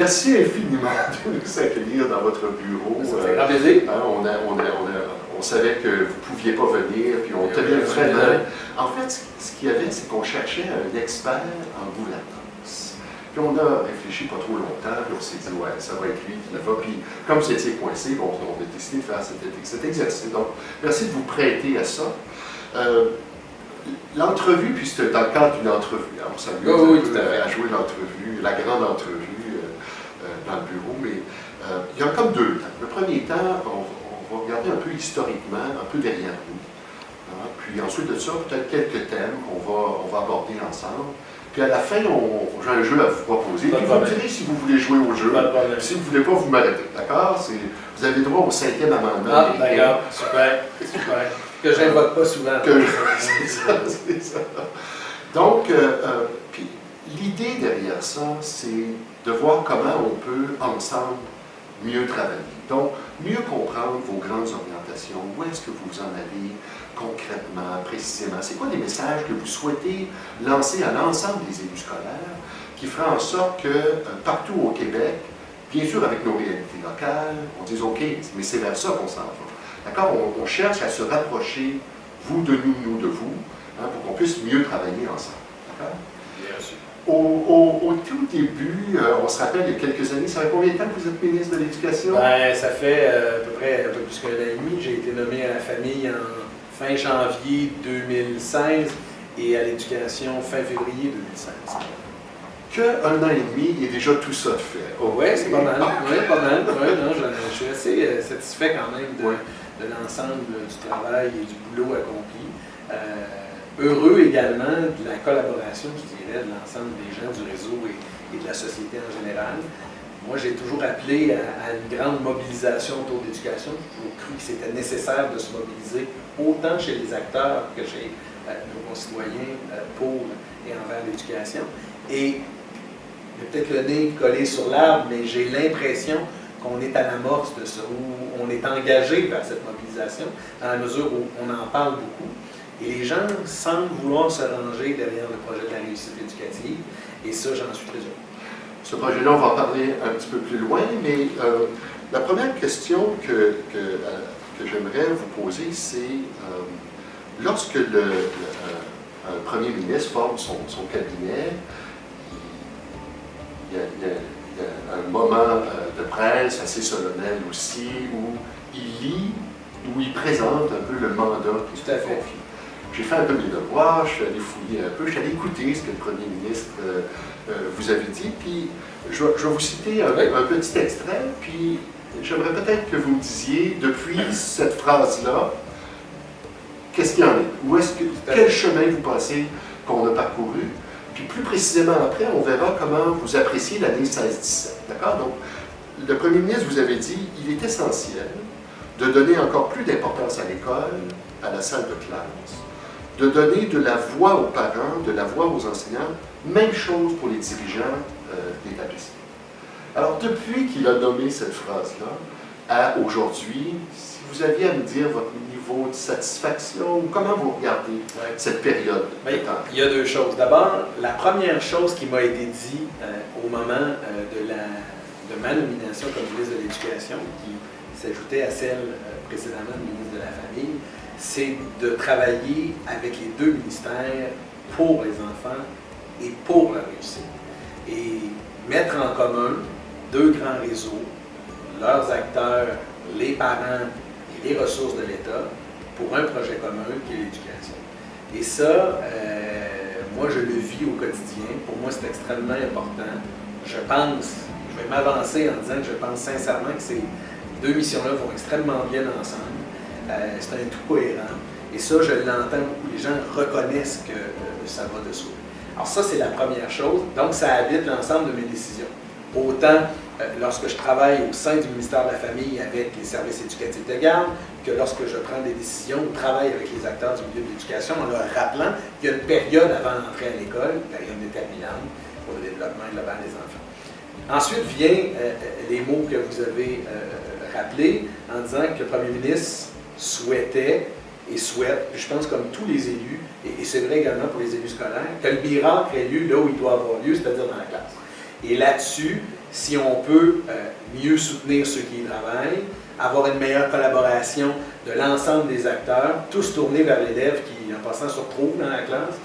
merci infiniment de nous accueillir dans votre bureau. C'est un grand plaisir. On savait que vous ne pouviez pas venir, puis on tenait vraiment. En fait, ce qu'il y avait, c'est qu'on cherchait un expert en gouvernance. Puis on a réfléchi pas trop longtemps, puis on s'est dit, ouais, ça va être lui qui le va. Puis comme vous étiez coincé, on a décidé de faire cet exercice. Donc, merci de vous prêter à ça. L'entrevue, puis c'était dans le cadre d'une entrevue. On s'amuse à jouer l'entrevue, la grande entrevue dans le bureau, mais il y a comme deux temps. Le premier temps, on va regarder un peu historiquement, un peu derrière nous. Hein, puis ensuite de ça, peut-être quelques thèmes qu'on va aborder ensemble. Puis à la fin, j'ai un jeu à vous proposer. Puis vous me direz si vous voulez jouer au jeu. Si vous ne voulez pas, vous m'arrêtez. D'accord? Vous avez droit au 5e amendement. Ah, d'accord. Super. Super. Que je n'invoque pas souvent. C'est ça. Donc, puis l'idée derrière ça, c'est de voir comment on peut ensemble mieux travailler. Donc, mieux comprendre vos grandes orientations, où est-ce que vous en allez concrètement, précisément. C'est quoi les messages que vous souhaitez lancer à l'ensemble des élus scolaires qui fera en sorte que partout au Québec, bien sûr avec nos réalités locales, on dise OK, mais c'est vers ça qu'on s'en va. D'accord? On cherche à se rapprocher, vous de nous, nous de vous, hein, pour qu'on puisse mieux travailler ensemble. D'accord? Bien sûr. Au tout début, on se rappelle, il y a quelques années, ça fait combien de temps que vous êtes ministre de l'Éducation? Ben, ça fait à peu près un peu plus qu'un an et demi. J'ai été nommé à la famille en fin janvier 2016 et à l'éducation fin février 2016. Qu'un an et demi et déjà tout ça de fait. Oh, oui, c'est pas mal. Oui, pas mal. Ouais, non, je suis assez satisfait quand même de l'ensemble du travail et du boulot accompli. Heureux également de la collaboration, je dirais, de l'ensemble des gens du réseau et de la société en général. Moi, j'ai toujours appelé à une grande mobilisation autour de l'éducation. J'ai toujours cru que c'était nécessaire de se mobiliser autant chez les acteurs que chez nos concitoyens pour et envers l'éducation. Et peut-être le nez collé sur l'arbre, mais j'ai l'impression qu'on est à l'amorce de ça, où on est engagé vers cette mobilisation, dans la mesure où on en parle beaucoup. Et les gens semblent vouloir se ranger derrière le projet de la réussite éducative, et ça, j'en suis très heureux. Ce projet-là, on va en parler un petit peu plus loin, mais la première question que j'aimerais vous poser, c'est lorsque un premier ministre forme son cabinet, il y a un moment de presse assez solennel aussi où il lit, où il présente un peu le mandat qui est confié. J'ai fait un peu mes devoirs, je suis allé fouiller un peu, je suis allé écouter ce que le premier ministre vous avait dit, puis je vais vous citer un petit extrait, puis j'aimerais peut-être que vous me disiez, depuis cette phrase-là, qu'est-ce qu'il y en est? Quel chemin vous pensez qu'on a parcouru? Puis plus précisément après, on verra comment vous appréciez l'année 16-17. D'accord? Donc, le premier ministre vous avait dit il est essentiel de donner encore plus d'importance à l'école, à la salle de classe, de donner de la voix aux parents, de la voix aux enseignants, même chose pour les dirigeants d'établissement. Alors, depuis qu'il a nommé cette phrase-là, à aujourd'hui, si vous aviez à me dire votre niveau de satisfaction, ou comment vous regardez cette période de temps? Il y a deux choses. D'abord, la première chose qui m'a été dit au moment de ma nomination comme ministre de l'Éducation, qui s'ajoutait à celle précédemment de ministre de la Famille, c'est de travailler avec les deux ministères pour les enfants et pour la réussite. Et mettre en commun deux grands réseaux, leurs acteurs, les parents et les ressources de l'État pour un projet commun qui est l'éducation. Et ça, moi je le vis au quotidien. Pour moi c'est extrêmement important. Je vais m'avancer en disant que je pense sincèrement que ces deux missions-là vont extrêmement bien ensemble. C'est un tout cohérent. Et ça, je l'entends beaucoup. Les gens reconnaissent que ça va de soi. Alors ça, c'est la première chose. Donc, ça habite l'ensemble de mes décisions. Autant lorsque je travaille au sein du ministère de la Famille avec les services éducatifs de garde, que lorsque je prends des décisions ou travaille avec les acteurs du milieu de l'éducation en leur rappelant qu'il y a une période avant l'entrée à l'école, une période déterminante pour le développement global des enfants. Ensuite vient les mots que vous avez rappelés en disant que le premier ministre souhaitait et souhaite, je pense comme tous les élus, et c'est vrai également pour les élus scolaires, que le miracle ait lieu là où il doit avoir lieu, c'est-à-dire dans la classe. Et là-dessus, si on peut mieux soutenir ceux qui y travaillent, avoir une meilleure collaboration de l'ensemble des acteurs, tous tournés vers l'élève qui, en passant, se retrouve dans la classe,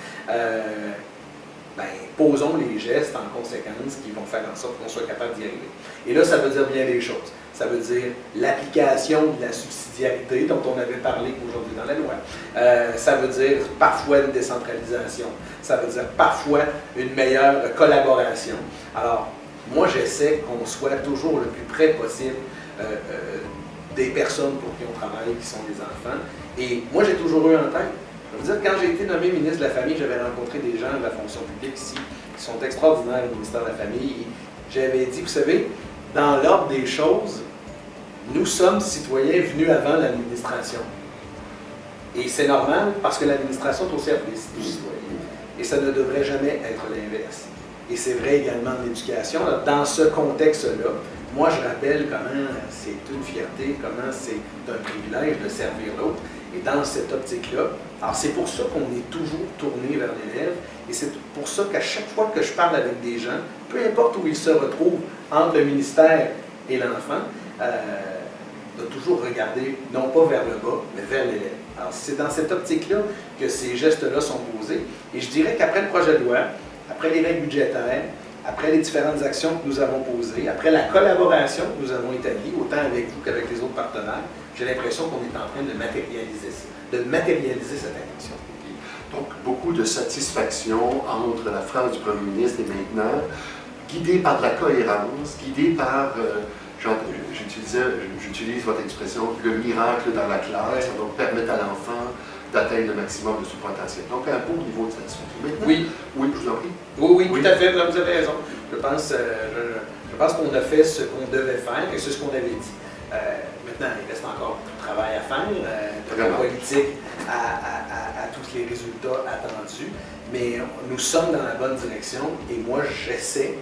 posons les gestes en conséquence qui vont faire en sorte qu'on soit capable d'y arriver. Et là, ça veut dire bien des choses. Ça veut dire l'application de la subsidiarité dont on avait parlé aujourd'hui dans la loi. Ça veut dire parfois une décentralisation. Ça veut dire parfois une meilleure collaboration. Alors, moi, j'essaie qu'on soit toujours le plus près possible des personnes pour qui on travaille, qui sont des enfants. Et moi, j'ai toujours eu en tête. Je veux dire, quand j'ai été nommé ministre de la Famille, j'avais rencontré des gens de la fonction publique ici qui sont extraordinaires au ministère de la Famille. Et j'avais dit, vous savez, dans l'ordre des choses, nous sommes citoyens venus avant l'administration. Et c'est normal parce que l'administration est au service du citoyen. Et ça ne devrait jamais être l'inverse. Et c'est vrai également en éducation. Dans ce contexte-là, moi je rappelle comment c'est une fierté, comment c'est un privilège de servir l'autre. Et dans cette optique-là, alors c'est pour ça qu'on est toujours tourné vers l'élève. Et c'est pour ça qu'à chaque fois que je parle avec des gens, peu importe où ils se retrouvent entre le ministère et l'enfant, de toujours regarder, non pas vers le bas, mais vers l'élève. Alors, c'est dans cette optique-là que ces gestes-là sont posés. Et je dirais qu'après le projet de loi, après les règles budgétaires, après les différentes actions que nous avons posées, après la collaboration que nous avons établie, autant avec vous qu'avec les autres partenaires, j'ai l'impression qu'on est en train de matérialiser cette intention. Donc, beaucoup de satisfaction entre la phrase du Premier ministre et maintenant, guidée par de la cohérence, guidée par... J'utilise votre expression, le miracle dans la classe, ouais. Donc permettre à l'enfant d'atteindre le maximum de son potentiel. Donc un bon niveau de satisfaction. Maintenant, oui, je vous en prie. Oui, tout à fait, là, vous avez raison. Je pense qu'on a fait ce qu'on devait faire et c'est ce qu'on avait dit. Maintenant, il reste encore beaucoup de travail à faire, de la politique à tous les résultats attendus, mais nous sommes dans la bonne direction et moi j'essaie,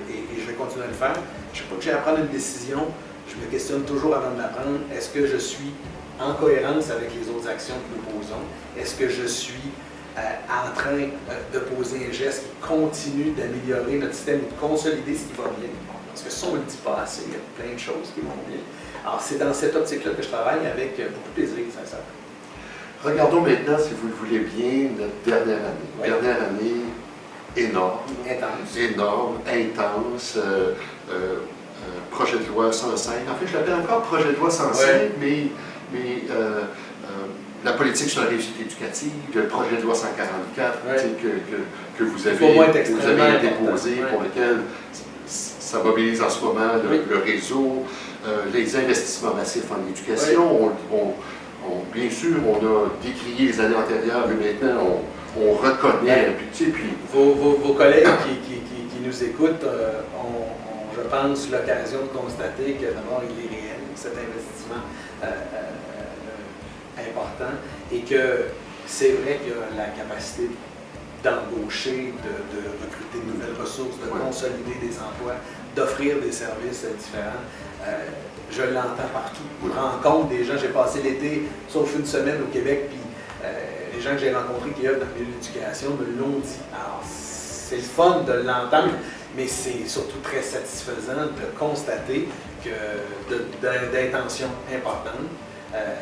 et je vais continuer à le faire. Chaque fois que j'ai à prendre une décision, je me questionne toujours avant de la prendre. Est-ce que je suis en cohérence avec les autres actions que nous posons? Est-ce que je suis en train de poser un geste qui continue d'améliorer notre système et de consolider ce qui va bien? Parce que si on ne le dit pas assez, il y a plein de choses qui vont bien. Alors c'est dans cette optique-là que je travaille avec beaucoup de plaisir, sincèrement. Regardons maintenant, si vous le voulez bien, notre dernière année. Oui. Dernière année énorme. Intense. Projet de loi 105. En fait, je l'appelle encore projet de loi 105, oui. mais la politique sur la réussite éducative, le projet de loi 144 que vous avez déposé, pour lequel ça mobilise en ce moment le réseau, les investissements massifs en éducation. Bien sûr, on a décrié les années antérieures, mais maintenant, on reconnaît. Puis, vos collègues qui nous écoutent ont, je pense, l'occasion de constater que d'abord, il est réel, cet investissement important, et que c'est vrai qu'il y a la capacité d'embaucher, de recruter de nouvelles ressources, de consolider des emplois, d'offrir des services différents. Je l'entends partout. Je rencontre des gens. J'ai passé l'été, sauf une semaine au Québec, puis les gens que j'ai rencontrés qui œuvrent dans le milieu de l'éducation me l'ont dit. Alors, c'est le fun de l'entendre, mais c'est surtout très satisfaisant de constater que d'intentions importantes,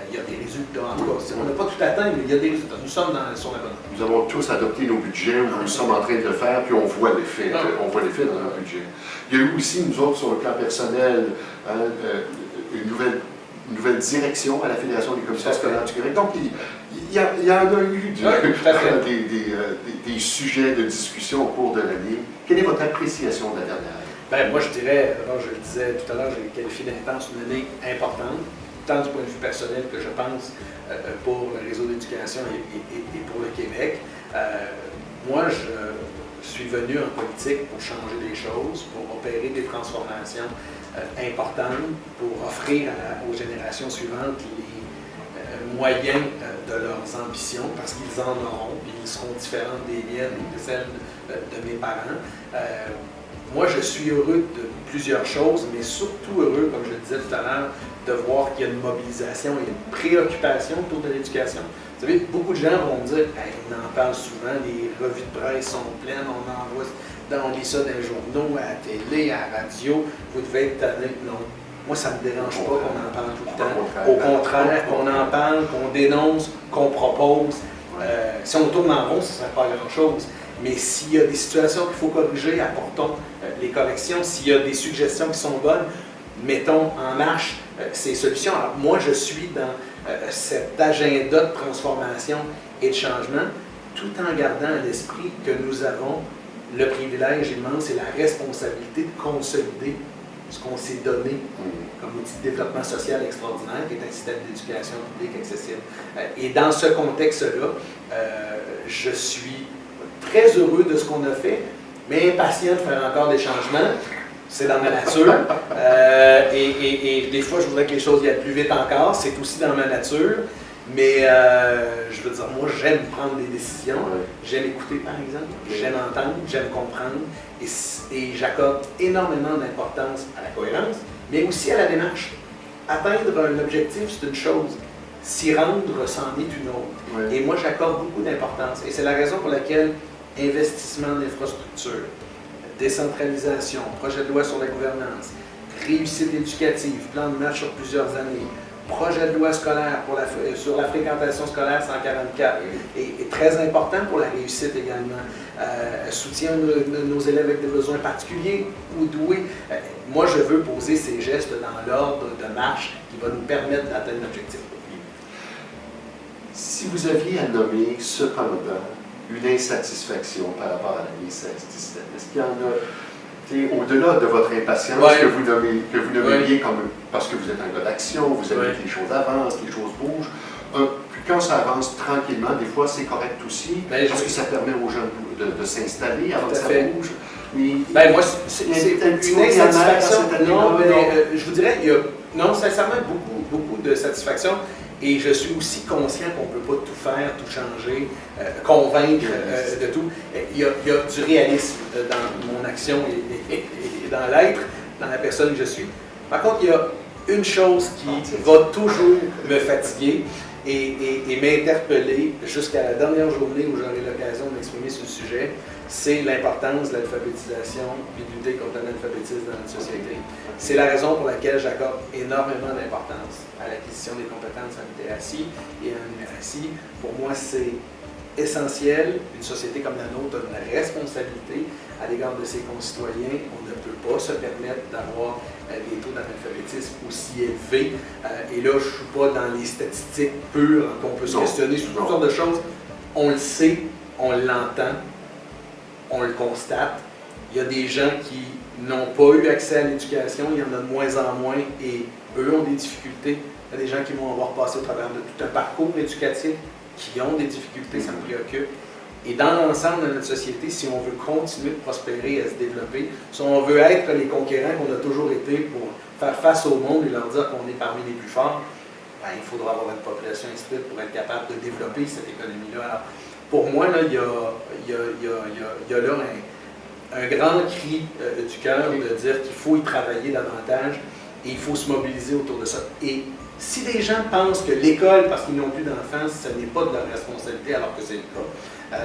il y a des résultats. En tout cas, on n'a pas tout atteint, mais il y a des résultats. Nous sommes sur la bonne voie. Nous avons tous adopté nos budgets, nous sommes en train de le faire, puis on voit l'effet. On voit l'effet dans nos budgets. Il y a eu aussi, nous autres, sur le plan personnel, une nouvelle direction à la Fédération des commissions scolaires du Québec. Donc, il y en a eu des sujets de discussion au cours de l'année. Quelle est votre appréciation de la dernière année? Moi, je dirais, alors je le disais tout à l'heure, j'ai qualifié d'intense une année importante, tant du point de vue personnel que je pense pour le réseau d'éducation et pour le Québec. Moi, je suis venu en politique pour changer des choses, pour opérer des transformations importantes, pour offrir aux générations suivantes les moyens de leurs ambitions, parce qu'ils en auront, puis ils seront différents des miennes ou de celles de mes parents. Moi, je suis heureux de plusieurs choses, mais surtout heureux, comme je le disais tout à l'heure, de voir qu'il y a une mobilisation et une préoccupation autour de l'éducation. Vous savez, beaucoup de gens vont me dire hey, on en parle souvent, les revues de presse sont pleines, on lit ça dans les journaux, à la télé, à la radio, vous devez être tanné. Non. Moi, ça ne me dérange pas qu'on en parle tout le temps. Au contraire, qu'on en parle, qu'on dénonce, qu'on propose. Si on tourne en rond, ça ne serait pas grand-chose. Mais s'il y a des situations qu'il faut corriger, apportons les corrections. S'il y a des suggestions qui sont bonnes, mettons en marche ces solutions. Alors, moi, je suis dans cet agenda de transformation et de changement, tout en gardant à l'esprit que nous avons le privilège immense et la responsabilité de consolider ce qu'on s'est donné comme outil de développement social extraordinaire, qui est un système d'éducation publique accessible. Et dans ce contexte-là, je suis très heureux de ce qu'on a fait, mais impatient de faire encore des changements. C'est dans ma nature. Et des fois, je voudrais que les choses aillent plus vite encore. C'est aussi dans ma nature. Mais je veux dire, moi, j'aime prendre des décisions. J'aime écouter, par exemple. J'aime entendre. J'aime comprendre. Et j'accorde énormément d'importance à la cohérence, mais aussi à la démarche. Atteindre un objectif, c'est une chose. S'y rendre, c'en est une autre. Et moi, j'accorde beaucoup d'importance. Et c'est la raison pour laquelle investissement en infrastructure, décentralisation, projet de loi sur la gouvernance, réussite éducative, plan de match sur plusieurs années, projet de loi scolaire sur la fréquentation scolaire 144 est très important pour la réussite également. Soutien de nos élèves avec des besoins particuliers ou doués. Moi, je veux poser ces gestes dans l'ordre de marche qui va nous permettre d'atteindre l'objectif. Si vous aviez à nommer cependant une insatisfaction par rapport à l'année 16-17, est-ce qu'il y en a, au-delà de votre impatience que vous nommez comme, parce que vous êtes un gars d'action, vous avez que les choses avancent, les choses bougent, puis quand ça avance tranquillement, des fois c'est correct aussi, parce que ça permet aux gens de s'installer avant que ça bouge. Mais, moi, c'est une insatisfaction. Non, je vous dirais, il y a sincèrement beaucoup de satisfaction. Et je suis aussi conscient qu'on ne peut pas tout faire, tout changer, convaincre de tout. Il y a du réalisme dans mon action et dans l'être, dans la personne que je suis. Par contre, il y a une chose qui va toujours me fatiguer et m'interpeller jusqu'à la dernière journée où j'aurai l'occasion d'exprimer ce sujet, c'est l'importance de l'alphabétisation et de lutter contre l'analphabétisme dans notre société. C'est la raison pour laquelle j'accorde énormément d'importance à l'acquisition des compétences en littératie et en numératie. Pour moi, c'est essentiel. Une société comme la nôtre a une responsabilité à l'égard de ses concitoyens. On ne peut pas se permettre d'avoir des taux d'analphabétisme aussi élevés. Et là, je ne suis pas dans les statistiques pures qu'on peut se questionner sur toutes sortes de choses. On le sait, on l'entend, on le constate. Il y a des gens qui n'ont pas eu accès à l'éducation, il y en a de moins en moins et eux ont des difficultés. Il y a des gens qui vont avoir passé au travers de tout un parcours éducatif qui ont des difficultés, ça me préoccupe. Et dans l'ensemble de notre société, si on veut continuer de prospérer et à se développer, si on veut être les conquérants qu'on a toujours été pour faire face au monde et leur dire qu'on est parmi les plus forts, il faudra avoir une population instruite pour être capable de développer cette économie-là. Alors, pour moi, là, il y a là un grand cri du cœur de dire qu'il faut y travailler davantage et il faut se mobiliser autour de ça. Et si des gens pensent que l'école, parce qu'ils n'ont plus d'enfants, ce n'est pas de leur responsabilité, alors que c'est le cas,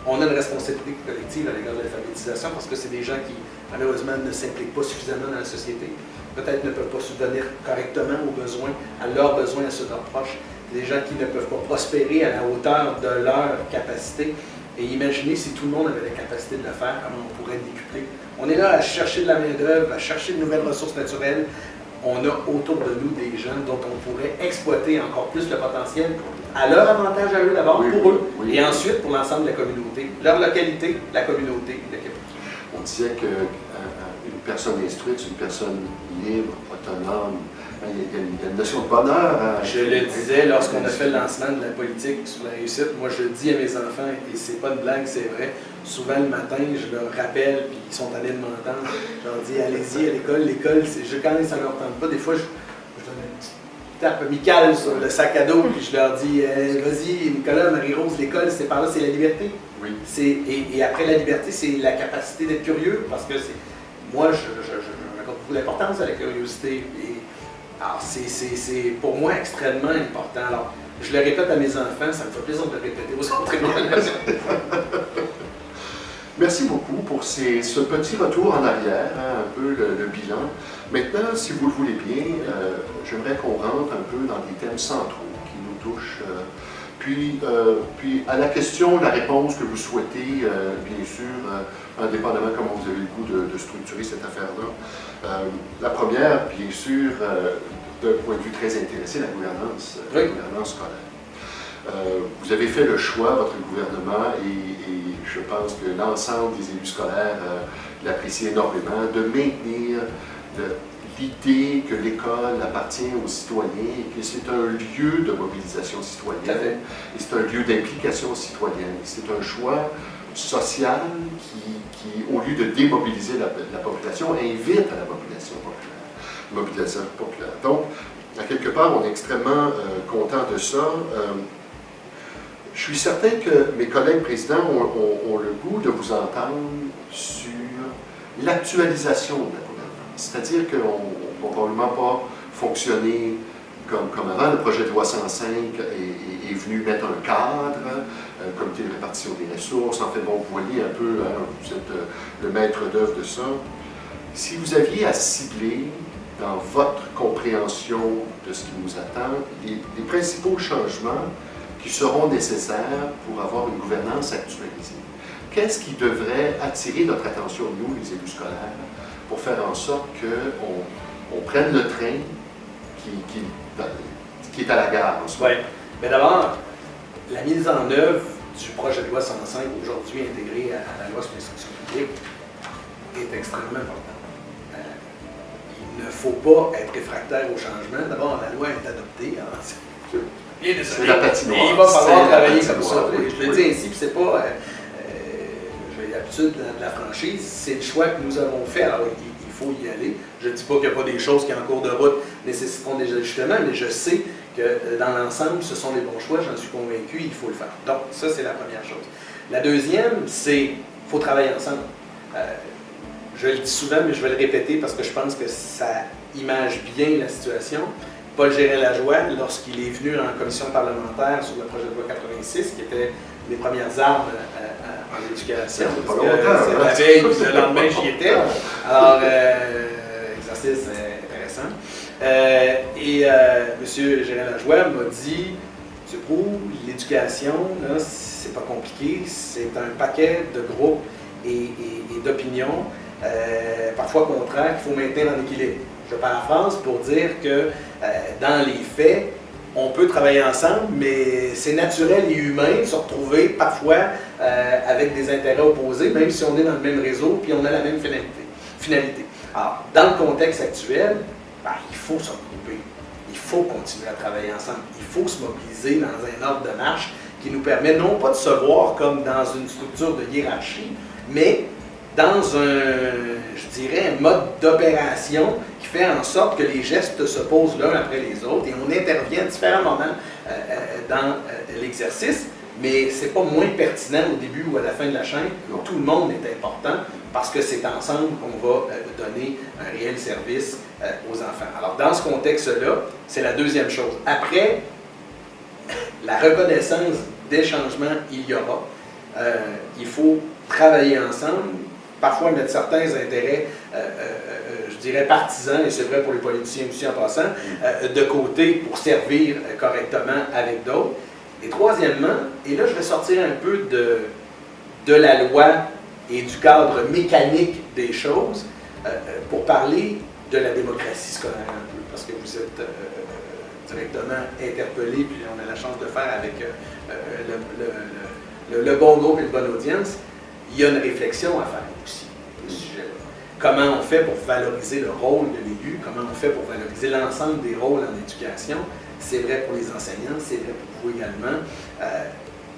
on a une responsabilité collective à l'égard de l'alphabétisation parce que c'est des gens qui, malheureusement, ne s'impliquent pas suffisamment dans la société, peut-être ne peuvent pas subvenir correctement aux besoins, à leurs besoins, à ceux de leurs proches, des gens qui ne peuvent pas prospérer à la hauteur de leurs capacités. Et imaginez si tout le monde avait la capacité de le faire, comment on pourrait décupler. On est là à chercher de la main-d'œuvre, à chercher de nouvelles ressources naturelles. On a autour de nous des gens dont on pourrait exploiter encore plus le potentiel à leur avantage à eux d'abord, pour eux, et ensuite pour l'ensemble de la communauté, leur localité, la communauté, le Québec. On disait qu'une personne instruite, c'est une personne libre, autonome. Il y a une notion de bonheur. Je le disais lorsqu'on a fait le lancement de la politique sur la réussite. Moi, je le dis à mes enfants, et c'est pas une blague, c'est vrai. Souvent le matin, je leur rappelle, puis ils sont allés de m'entendre. Je leur dis, allez-y à l'école. L'école, quand ça ne leur tente pas, des fois, je donne une petite tape amicale sur le sac à dos, puis je leur dis, vas-y, Nicolas, Marie-Rose, l'école, c'est par là, c'est la liberté. Oui. Et après la liberté, c'est la capacité d'être curieux, parce que moi, j'accorde beaucoup d'importance à la curiosité. Alors, c'est pour moi extrêmement important. Alors, je le répète à mes enfants, ça me fait plaisir de le répéter aux autres également. Merci beaucoup pour ce petit retour en arrière, un peu le bilan. Maintenant, si vous le voulez bien, j'aimerais qu'on rentre un peu dans des thèmes centraux qui nous touchent. Puis à la question, la réponse que vous souhaitez, bien sûr, indépendamment comment vous avez le goût de structurer cette affaire-là. La première, bien sûr, d'un point de vue très intéressé, la gouvernance scolaire. Vous avez fait le choix, votre gouvernement, et je pense que l'ensemble des élus scolaires l'apprécient énormément, de maintenir l'idée que l'école appartient aux citoyens et que c'est un lieu de mobilisation citoyenne, et c'est un lieu d'implication citoyenne. C'est un choix social qui, au lieu de démobiliser la population, invite à la mobilisation populaire. Donc, à quelque part, on est extrêmement content de ça. Je suis certain que mes collègues présidents ont le goût de vous entendre sur l'actualisation de la gouvernance. C'est-à-dire qu'on ne va probablement pas fonctionner comme avant. Le projet de loi 105 est venu mettre un cadre, comité de répartition des ressources. En fait, bon, vous voyez un peu, vous êtes le maître d'œuvre de ça. Si vous aviez à cibler dans votre compréhension de ce qui nous attend, les principaux changements qui seront nécessaires pour avoir une gouvernance actualisée. Qu'est-ce qui devrait attirer notre attention, nous, les élus scolaires, pour faire en sorte qu'on prenne le train qui est à la gare en ce moment? Oui. Mais d'abord, la mise en œuvre du projet de loi 105, aujourd'hui intégré à la loi sur l'instruction publique, est extrêmement importante. Il ne faut pas être réfractaire au changement. D'abord, la loi est adoptée. Bien désolé. Il va falloir travailler comme ça. Je le dis ainsi, puis c'est pas j'ai l'habitude de la franchise, c'est le choix que nous avons fait. Alors, il faut y aller. Je ne dis pas qu'il n'y a pas des choses qui, en cours de route, nécessiteront des ajustements, mais je sais que dans l'ensemble, ce sont les bons choix, j'en suis convaincu, il faut le faire. Donc, ça, c'est la première chose. La deuxième, c'est qu'il faut travailler ensemble. Je le dis souvent, mais je vais le répéter parce que je pense que ça image bien la situation. Paul Gérard-Lajoie, lorsqu'il est venu en commission parlementaire sur le projet de loi 86, qui était les premières armes en éducation. C'est la veille, puis le lendemain, j'y étais. Alors, exercice intéressant. M. Gérard-Lajoie m'a dit, M. Proulx, l'éducation, c'est pas compliqué, c'est un paquet de groupes et d'opinions, parfois contraires, qu'il faut maintenir en équilibre. Je paraphrase pour dire que dans les faits, on peut travailler ensemble, mais c'est naturel et humain de se retrouver parfois avec des intérêts opposés, même si on est dans le même réseau puis on a la même finalité. Alors, dans le contexte actuel, il faut se regrouper, il faut continuer à travailler ensemble, il faut se mobiliser dans un ordre de marche qui nous permet non pas de se voir comme dans une structure de hiérarchie, mais dans je dirais, un mode d'opération qui fait en sorte que les gestes se posent l'un après les autres et on intervient à différents moments dans l'exercice, mais ce n'est pas moins pertinent au début ou à la fin de la chaîne. Tout le monde est important parce que c'est ensemble qu'on va donner un réel service aux enfants. Alors, dans ce contexte-là, c'est la deuxième chose. Après, la reconnaissance des changements, il y aura. Il faut travailler ensemble, parfois mettre certains intérêts, je dirais partisans, et c'est vrai pour les politiciens aussi en passant, de côté pour servir correctement avec d'autres. Et troisièmement, et là je vais sortir un peu de la loi et du cadre mécanique des choses pour parler de la démocratie scolaire un peu, parce que vous êtes directement interpellé, puis on a la chance de faire avec le bon groupe et une bonne audience. Il y a une réflexion à faire aussi au sujet-là. Comment on fait pour valoriser le rôle de l'élu? Comment on fait pour valoriser l'ensemble des rôles en éducation? C'est vrai pour les enseignants, c'est vrai pour vous également.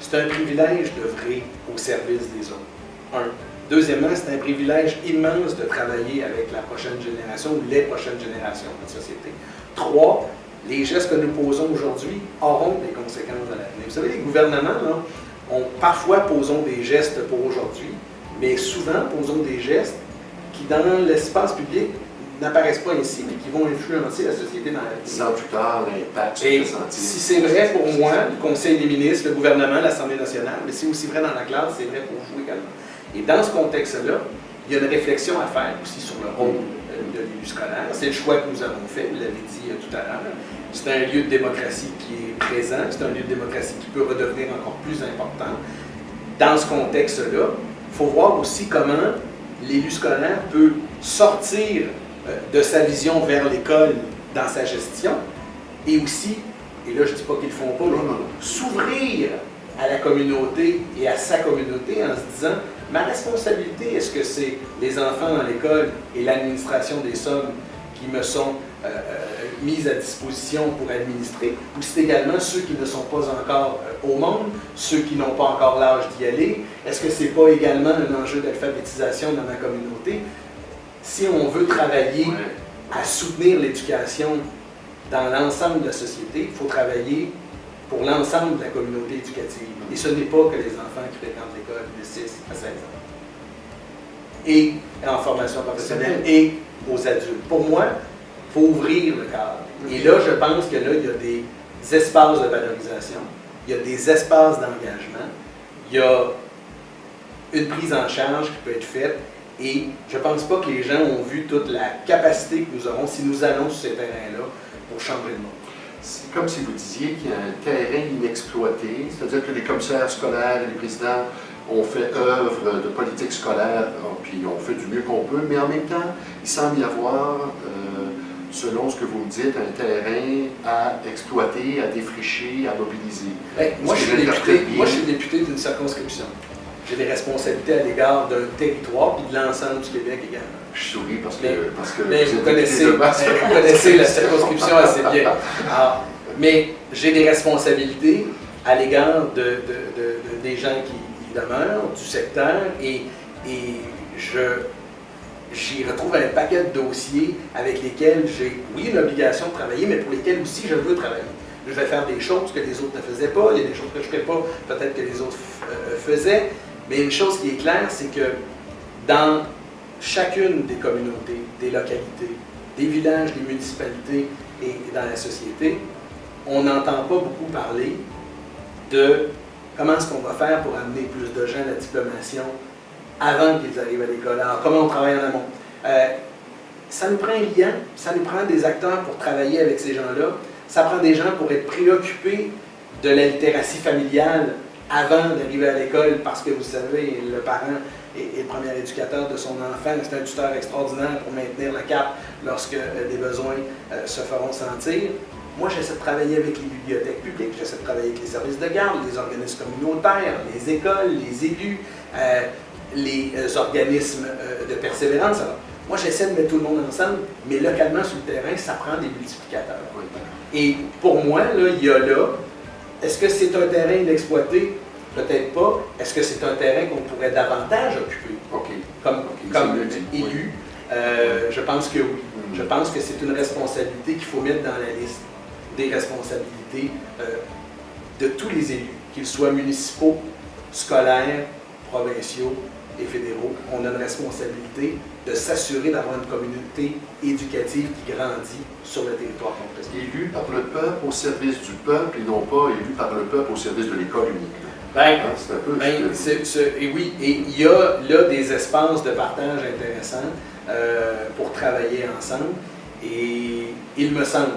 C'est un privilège d'œuvrer au service des autres. Un. Deuxièmement, c'est un privilège immense de travailler avec la prochaine génération ou les prochaines générations de notre société. Trois, les gestes que nous posons aujourd'hui auront des conséquences à l'avenir. Vous savez, les gouvernements, là, parfois posons des gestes pour aujourd'hui, mais souvent posons des gestes qui, dans l'espace public, n'apparaissent pas ici, mais qui vont influencer la société dans l'avenir. 10 ans plus tard, l'impact se Et fait sentir. si c'est vrai pour moi, le Conseil des ministres, le gouvernement, l'Assemblée nationale, mais c'est aussi vrai dans la classe, c'est vrai pour vous également. Et dans ce contexte-là, il y a une réflexion à faire aussi sur le rôle de l'élu scolaire. C'est le choix que nous avons fait, vous l'avez dit tout à l'heure. C'est un lieu de démocratie qui est présent, c'est un lieu de démocratie qui peut redevenir encore plus important. Dans ce contexte-là, il faut voir aussi comment l'élu scolaire peut sortir de sa vision vers l'école dans sa gestion et aussi, et là je ne dis pas qu'ils ne le font pas, s'ouvrir à la communauté et à sa communauté en se disant ma responsabilité, est-ce que c'est les enfants dans l'école et l'administration des sommes qui me sont mises à disposition pour administrer, ou c'est également ceux qui ne sont pas encore au monde, ceux qui n'ont pas encore l'âge d'y aller? Est-ce que c'est pas également un enjeu d'alphabétisation dans ma communauté? Si on veut travailler à soutenir l'éducation dans l'ensemble de la société, il faut travailler pour l'ensemble de la communauté éducative. Et ce n'est pas que les enfants qui fréquentent l'école de 6 à 16 ans. Et en formation professionnelle et aux adultes. Pour moi, il faut ouvrir le cadre. Et là, je pense que là, il y a des espaces de valorisation, il y a des espaces d'engagement, il y a une prise en charge qui peut être faite. Et je ne pense pas que les gens ont vu toute la capacité que nous aurons si nous allons sur ces terrains-là pour changer le monde. C'est comme si vous disiez qu'il y a un terrain inexploité, c'est-à-dire que les commissaires scolaires et les présidents ont fait œuvre de politique scolaire, puis ont fait du mieux qu'on peut, mais en même temps, il semble y avoir, selon ce que vous me dites, un terrain à exploiter, à défricher, à mobiliser. Bien, moi, je suis député d'une circonscription. J'ai des responsabilités à l'égard d'un territoire et de l'ensemble du Québec également. Je souris parce que vous connaissez la circonscription assez bien. Alors, mais j'ai des responsabilités à l'égard des gens qui demeurent, du secteur, et j'y retrouve un paquet de dossiers avec lesquels j'ai, oui, une obligation de travailler, mais pour lesquels aussi je veux travailler. Je vais faire des choses que les autres ne faisaient pas, il y a des choses que je ne ferais pas, peut-être que les autres faisaient, mais une chose qui est claire, c'est que dans chacune des communautés, des localités, des villages, des municipalités et dans la société, on n'entend pas beaucoup parler de comment est-ce qu'on va faire pour amener plus de gens à la diplomation avant qu'ils arrivent à l'école. Alors, comment on travaille en amont? Ça nous prend un lien, ça nous prend des acteurs pour travailler avec ces gens-là, ça prend des gens pour être préoccupés de la littératie familiale avant d'arriver à l'école, parce que vous savez, le parent est le premier éducateur de son enfant, c'est un tuteur extraordinaire pour maintenir le cap lorsque des besoins se feront sentir. Moi, j'essaie de travailler avec les bibliothèques publiques, j'essaie de travailler avec les services de garde, les organismes communautaires, les écoles, les élus, les organismes de persévérance. Alors, moi, j'essaie de mettre tout le monde ensemble, mais localement, sur le terrain, ça prend des multiplicateurs. Et pour moi, là, il y a là, est-ce que c'est un terrain inexploité? Peut-être pas. Est-ce que c'est un terrain qu'on pourrait davantage occuper comme élu? Je pense que oui. Je pense que c'est une responsabilité qu'il faut mettre dans la liste des responsabilités de tous les élus, qu'ils soient municipaux, scolaires, provinciaux et fédéraux. On a une responsabilité de s'assurer d'avoir une communauté éducative qui grandit sur le territoire complet. Élu par le peuple au service du peuple et non pas élu par le peuple au service de l'école unique. C'est un peu et oui, et il y a là des espaces de partage intéressants pour travailler ensemble. Et il me semble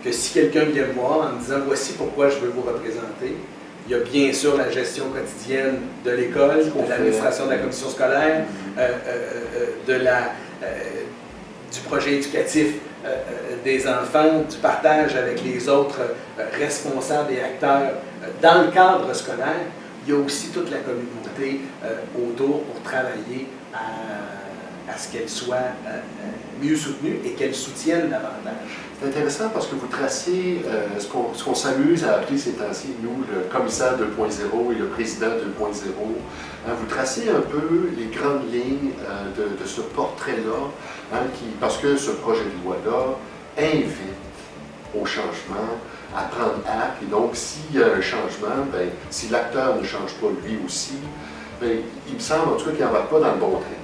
que si quelqu'un vient me voir en me disant voici pourquoi je veux vous représenter, il y a bien sûr la gestion quotidienne de l'école, de l'administration de la commission scolaire, du projet éducatif des enfants, du partage avec les autres responsables et acteurs dans le cadre scolaire. Il y a aussi toute la communauté autour pour travailler à ce qu'elle soit mieux soutenue et qu'elle soutienne davantage. C'est intéressant parce que vous tracez ce qu'on s'amuse à appeler ces temps-ci, nous, le commissaire 2.0 et le président 2.0. Vous tracez un peu les grandes lignes de ce portrait-là, parce que ce projet de loi-là invite au changement, à prendre acte. Et donc, s'il y a un changement, si l'acteur ne change pas lui aussi, il me semble en tout cas qu'il n'en va pas dans le bon train.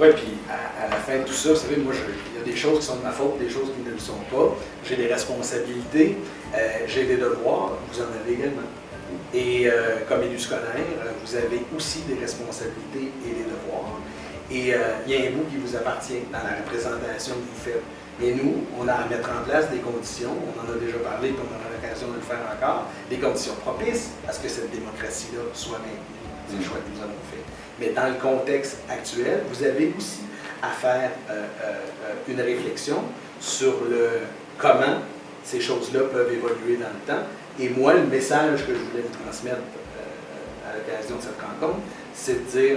Oui, puis à la fin de tout ça, vous savez, moi, il y a des choses qui sont de ma faute, des choses qui ne le sont pas. J'ai des responsabilités, j'ai des devoirs, vous en avez également. Et comme élu scolaire, vous avez aussi des responsabilités et des devoirs. Et il y a un bout qui vous appartient dans la représentation que vous faites. Et nous, on a à mettre en place des conditions, on en a déjà parlé, puis on aura l'occasion de le faire encore, des conditions propices à ce que cette démocratie-là soit maintenue. C'est le choix que nous avons fait. Mais dans le contexte actuel, vous avez aussi à faire une réflexion sur le comment ces choses-là peuvent évoluer dans le temps. Et moi, le message que je voulais vous transmettre à l'occasion de cette rencontre, c'est de dire,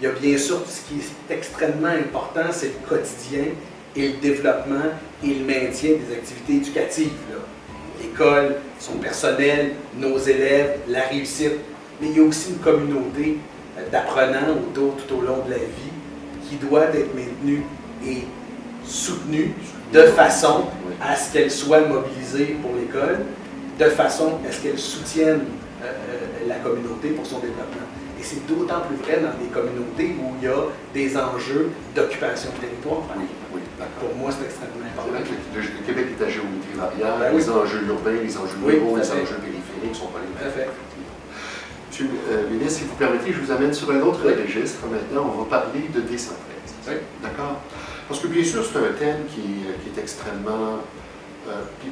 il y a bien sûr ce qui est extrêmement important, c'est le quotidien et le développement et le maintien des activités éducatives. L'école, son personnel, nos élèves, la réussite. Mais il y a aussi une communauté d'apprenants tout au long de la vie qui doit être maintenue et soutenue de façon à ce qu'elle soit mobilisée pour l'école, de façon à ce qu'elle soutienne la communauté pour son développement. Et c'est d'autant plus vrai dans des communautés où il y a des enjeux d'occupation de territoire. Pour moi, c'est extrêmement important. Le Québec est à géométrie variable, les enjeux urbains, les enjeux ruraux, les enjeux périphériques ne sont pas les mêmes. Monsieur le ministre, si vous permettez, je vous amène sur un autre registre. Maintenant, on va parler de décentralisation. D'accord? Parce que bien sûr, c'est un thème qui est extrêmement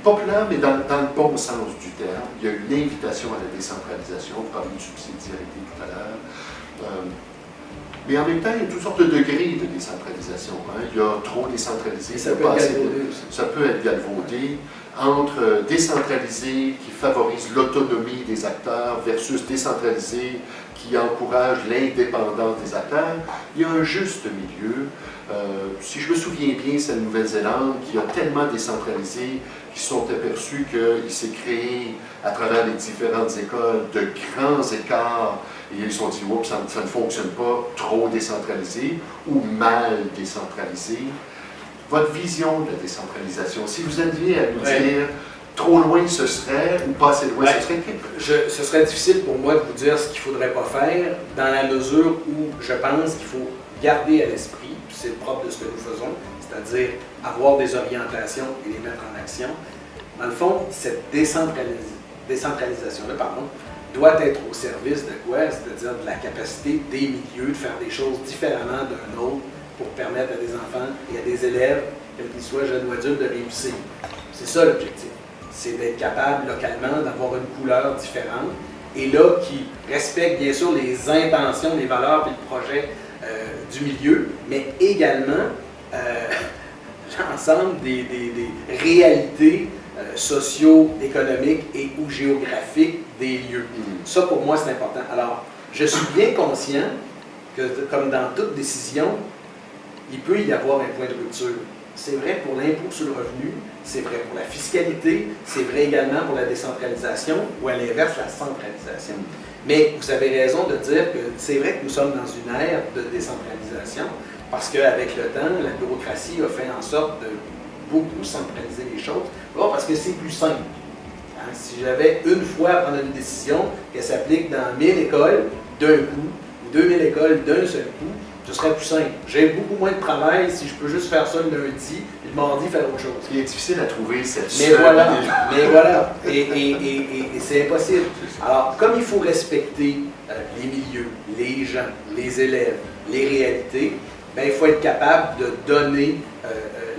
populaire, mais dans le bon sens du terme. Il y a une invitation à la décentralisation. Vous parlez de subsidiarité tout à l'heure. Mais en même temps, il y a toutes sortes de degrés de décentralisation. Il y a trop décentralisé, ça peut être galvaudé. Entre décentralisé qui favorise l'autonomie des acteurs versus décentralisé qui encourage l'indépendance des acteurs, il y a un juste milieu. Si je me souviens bien, c'est la Nouvelle-Zélande qui a tellement décentralisé qu'ils se sont aperçus qu'il s'est créé à travers les différentes écoles de grands écarts et ils se sont dit « Oups, ça ne fonctionne pas, trop décentralisé ou mal décentralisé ». Votre vision de la décentralisation, si vous aviez à nous dire trop loin ce serait ou pas assez loin ce serait? Ce serait difficile pour moi de vous dire ce qu'il ne faudrait pas faire dans la mesure où je pense qu'il faut garder à l'esprit, puis c'est le propre de ce que nous faisons, c'est-à-dire avoir des orientations et les mettre en action. Dans le fond, cette décentralisation-là, doit être au service de quoi? C'est-à-dire de la capacité des milieux de faire des choses différemment d'un autre pour permettre à des enfants et à des élèves, quels qu'ils soient jeunes ou adultes, de réussir. C'est ça l'objectif. C'est d'être capable localement d'avoir une couleur différente et là qui respecte bien sûr les intentions, les valeurs et le projet du milieu, mais également l'ensemble des réalités socio-économiques et ou géographiques des lieux. Ça, pour moi, c'est important. Alors, je suis bien conscient que, comme dans toute décision, il peut y avoir un point de rupture. C'est vrai pour l'impôt sur le revenu, c'est vrai pour la fiscalité, c'est vrai également pour la décentralisation ou à l'inverse, la centralisation. Mais vous avez raison de dire que c'est vrai que nous sommes dans une ère de décentralisation parce qu'avec le temps, la bureaucratie a fait en sorte de beaucoup centraliser les choses. Bon, parce que c'est plus simple. Hein? Si j'avais une fois à prendre une décision qu'elle s'applique dans 1000 écoles d'un coup, ou 2000 écoles d'un seul coup, ce serait plus simple. J'ai beaucoup moins de travail si je peux juste faire ça le lundi, et le mardi faire autre chose. Il est difficile à trouver cette Mais voilà. Et c'est impossible. Alors, comme il faut respecter les milieux, les gens, les élèves, les réalités, bien, il faut être capable de donner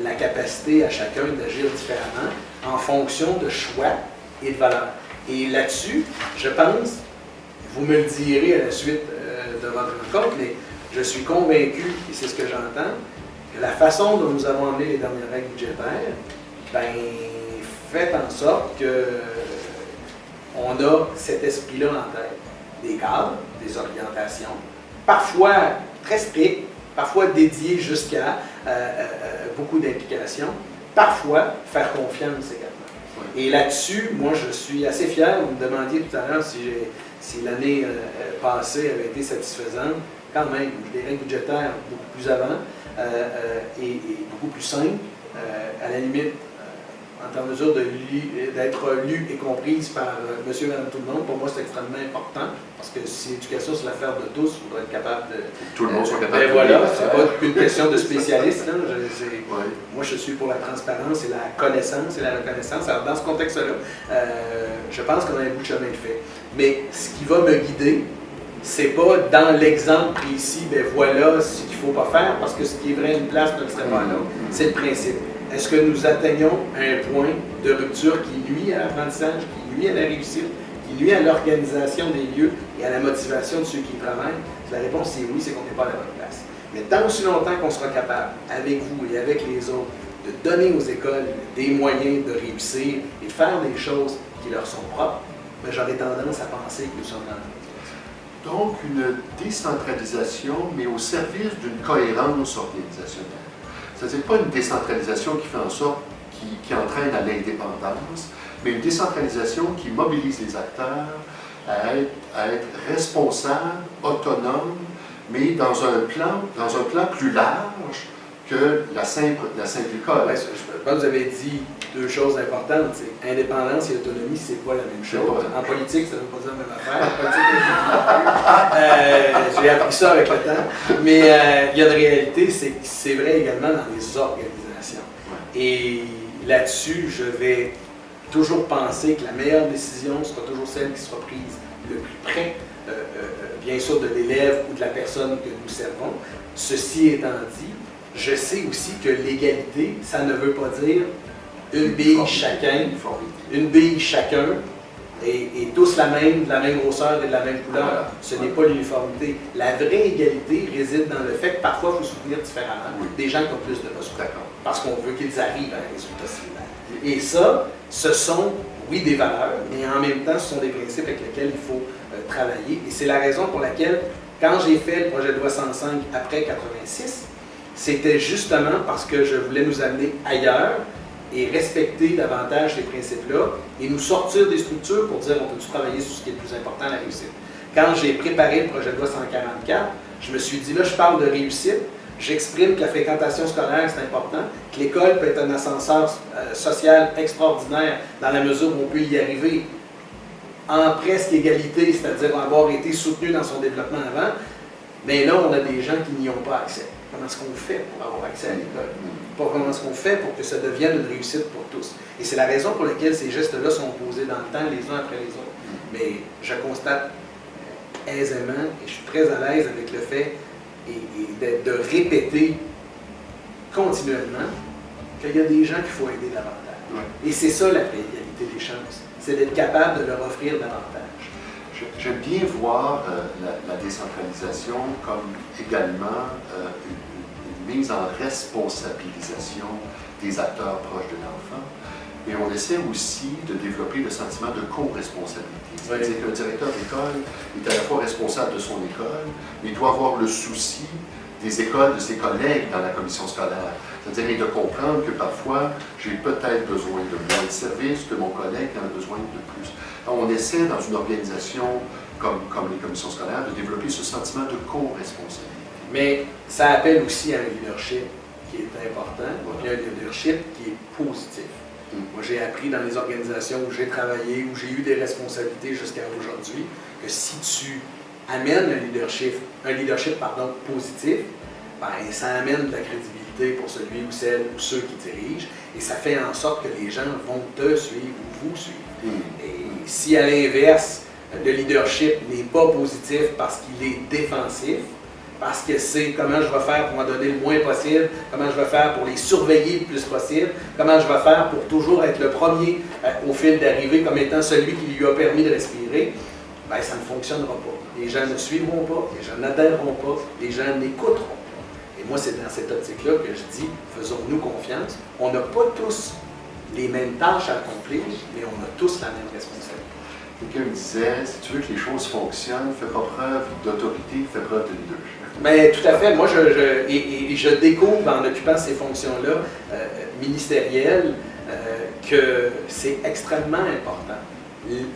la capacité à chacun d'agir différemment en fonction de choix et de valeurs. Et là-dessus, je pense, vous me le direz à la suite de votre rencontre, mais je suis convaincu, et c'est ce que j'entends, que la façon dont nous avons amené les dernières règles budgétaires, ben, fait en sorte qu'on a cet esprit-là en tête. Des cadres, des orientations, parfois très strictes, parfois dédiées jusqu'à beaucoup d'implications, parfois faire confiance également. Et là-dessus, moi, je suis assez fier. Vous me demandiez tout à l'heure si l'année passée avait été satisfaisante. Quand même, des règles budgétaires beaucoup plus avant et beaucoup plus simples. À la limite, en mesure d'être lue et comprise par monsieur et madame tout le monde, pour moi, c'est extrêmement important. Parce que si l'éducation, c'est l'affaire de tous, il faudrait être capable de... Tout le monde soit capable de... Voilà, c'est pas qu'une question de spécialiste. Hein, ouais. Moi, je suis pour la transparence et la connaissance et la reconnaissance. Alors, dans ce contexte-là, je pense qu'on a un bout de chemin de fait. Mais ce qui va me guider, c'est pas dans l'exemple précis, ben voilà ce qu'il ne faut pas faire, parce que ce qui est vrai à une place ne le serait pas là. C'est le principe. Est-ce que nous atteignons un point de rupture qui nuit à l'apprentissage, qui nuit à la réussite, qui nuit à l'organisation des lieux et à la motivation de ceux qui y travaillent? La réponse c'est oui, c'est qu'on n'est pas à la bonne place. Mais tant aussi longtemps qu'on sera capable, avec vous et avec les autres, de donner aux écoles des moyens de réussir et de faire des choses qui leur sont propres, ben, j'aurais tendance à penser que nous sommes dans le... Donc, une décentralisation, mais au service d'une cohérence organisationnelle. C'est-à-dire pas une décentralisation qui fait en sorte, qui entraîne à l'indépendance, mais une décentralisation qui mobilise les acteurs à être responsables, autonomes, mais dans un plan plus large que la simple école. Ouais, je pense que vous avez dit deux choses importantes. Indépendance et autonomie, c'est pas la même chose. En politique, ça ne veut pas dire la même affaire. J'ai appris ça avec le temps. Mais il y a une réalité, c'est vrai également dans les organisations. Ouais. Et là-dessus, je vais toujours penser que la meilleure décision sera toujours celle qui sera prise le plus près, bien sûr, de l'élève ou de la personne que nous servons. Ceci étant dit, je sais aussi que l'égalité, ça ne veut pas dire une bille chacun, et tous de la même grosseur et de la même couleur. Voilà. Ce n'est pas l'uniformité. La vraie égalité réside dans le fait que parfois, il faut soutenir différemment des gens qui ont plus de besoins. Parce qu'on veut qu'ils arrivent à un résultat similaire. Et ça, ce sont, oui, des valeurs, mais en même temps, ce sont des principes avec lesquels il faut travailler. Et c'est la raison pour laquelle, quand j'ai fait le projet de loi 105 après 86, c'était justement parce que je voulais nous amener ailleurs et respecter davantage ces principes-là et nous sortir des structures pour dire on peut travailler sur ce qui est le plus important, la réussite. Quand j'ai préparé le projet de loi 144, je me suis dit là, je parle de réussite, j'exprime que la fréquentation scolaire c'est important, que l'école peut être un ascenseur social extraordinaire dans la mesure où on peut y arriver en presque égalité, c'est-à-dire avoir été soutenu dans son développement avant, mais là, on a des gens qui n'y ont pas accès. Comment est-ce qu'on fait pour avoir accès à l'école? Pas comment est-ce qu'on fait pour que ça devienne une réussite pour tous. Et c'est la raison pour laquelle ces gestes-là sont posés dans le temps, les uns après les autres. Mais je constate aisément, et je suis très à l'aise avec le fait de répéter continuellement qu'il y a des gens qu'il faut aider davantage. Ouais. Et c'est ça la vraie égalité des chances. C'est d'être capable de leur offrir davantage. J'aime bien voir la décentralisation comme également une mise en responsabilisation des acteurs proches de l'enfant. Et on essaie aussi de développer le sentiment de co-responsabilité. C'est-à-dire qu'un directeur d'école est à la fois responsable de son école, mais il doit avoir le souci des écoles, de ses collègues dans la commission scolaire. C'est-à-dire de comprendre que parfois, j'ai peut-être besoin de moins de services que mon collègue en a besoin de plus. On essaie, dans une organisation comme les commissions scolaires, de développer ce sentiment de co-responsabilité. Mais ça appelle aussi à un leadership qui est important, et un leadership qui est positif. Moi, j'ai appris dans les organisations où j'ai travaillé, où j'ai eu des responsabilités jusqu'à aujourd'hui, que si tu amènes un leadership positif, ben, ça amène de la crédibilité pour celui ou celle ou ceux qui dirigent, et ça fait en sorte que les gens vont te suivre ou vous suivre. Et si à l'inverse, le leadership n'est pas positif parce qu'il est défensif, parce que c'est comment je vais faire pour m'en donner le moins possible, comment je vais faire pour les surveiller le plus possible, comment je vais faire pour toujours être le premier au fil d'arrivée comme étant celui qui lui a permis de respirer, ben, ça ne fonctionnera pas. Les gens ne suivront pas, les gens n'adhéreront pas, les gens n'écouteront pas. Et moi, c'est dans cette optique-là que je dis, faisons-nous confiance. On n'a pas tous les mêmes tâches à accomplir, mais on a tous la même responsabilité. Quelqu'un me disait, si tu veux que les choses fonctionnent, fais pas preuve d'autorité, fais preuve de leadership. Mais tout à fait. Moi, je découvre en occupant ces fonctions-là ministérielles que c'est extrêmement important.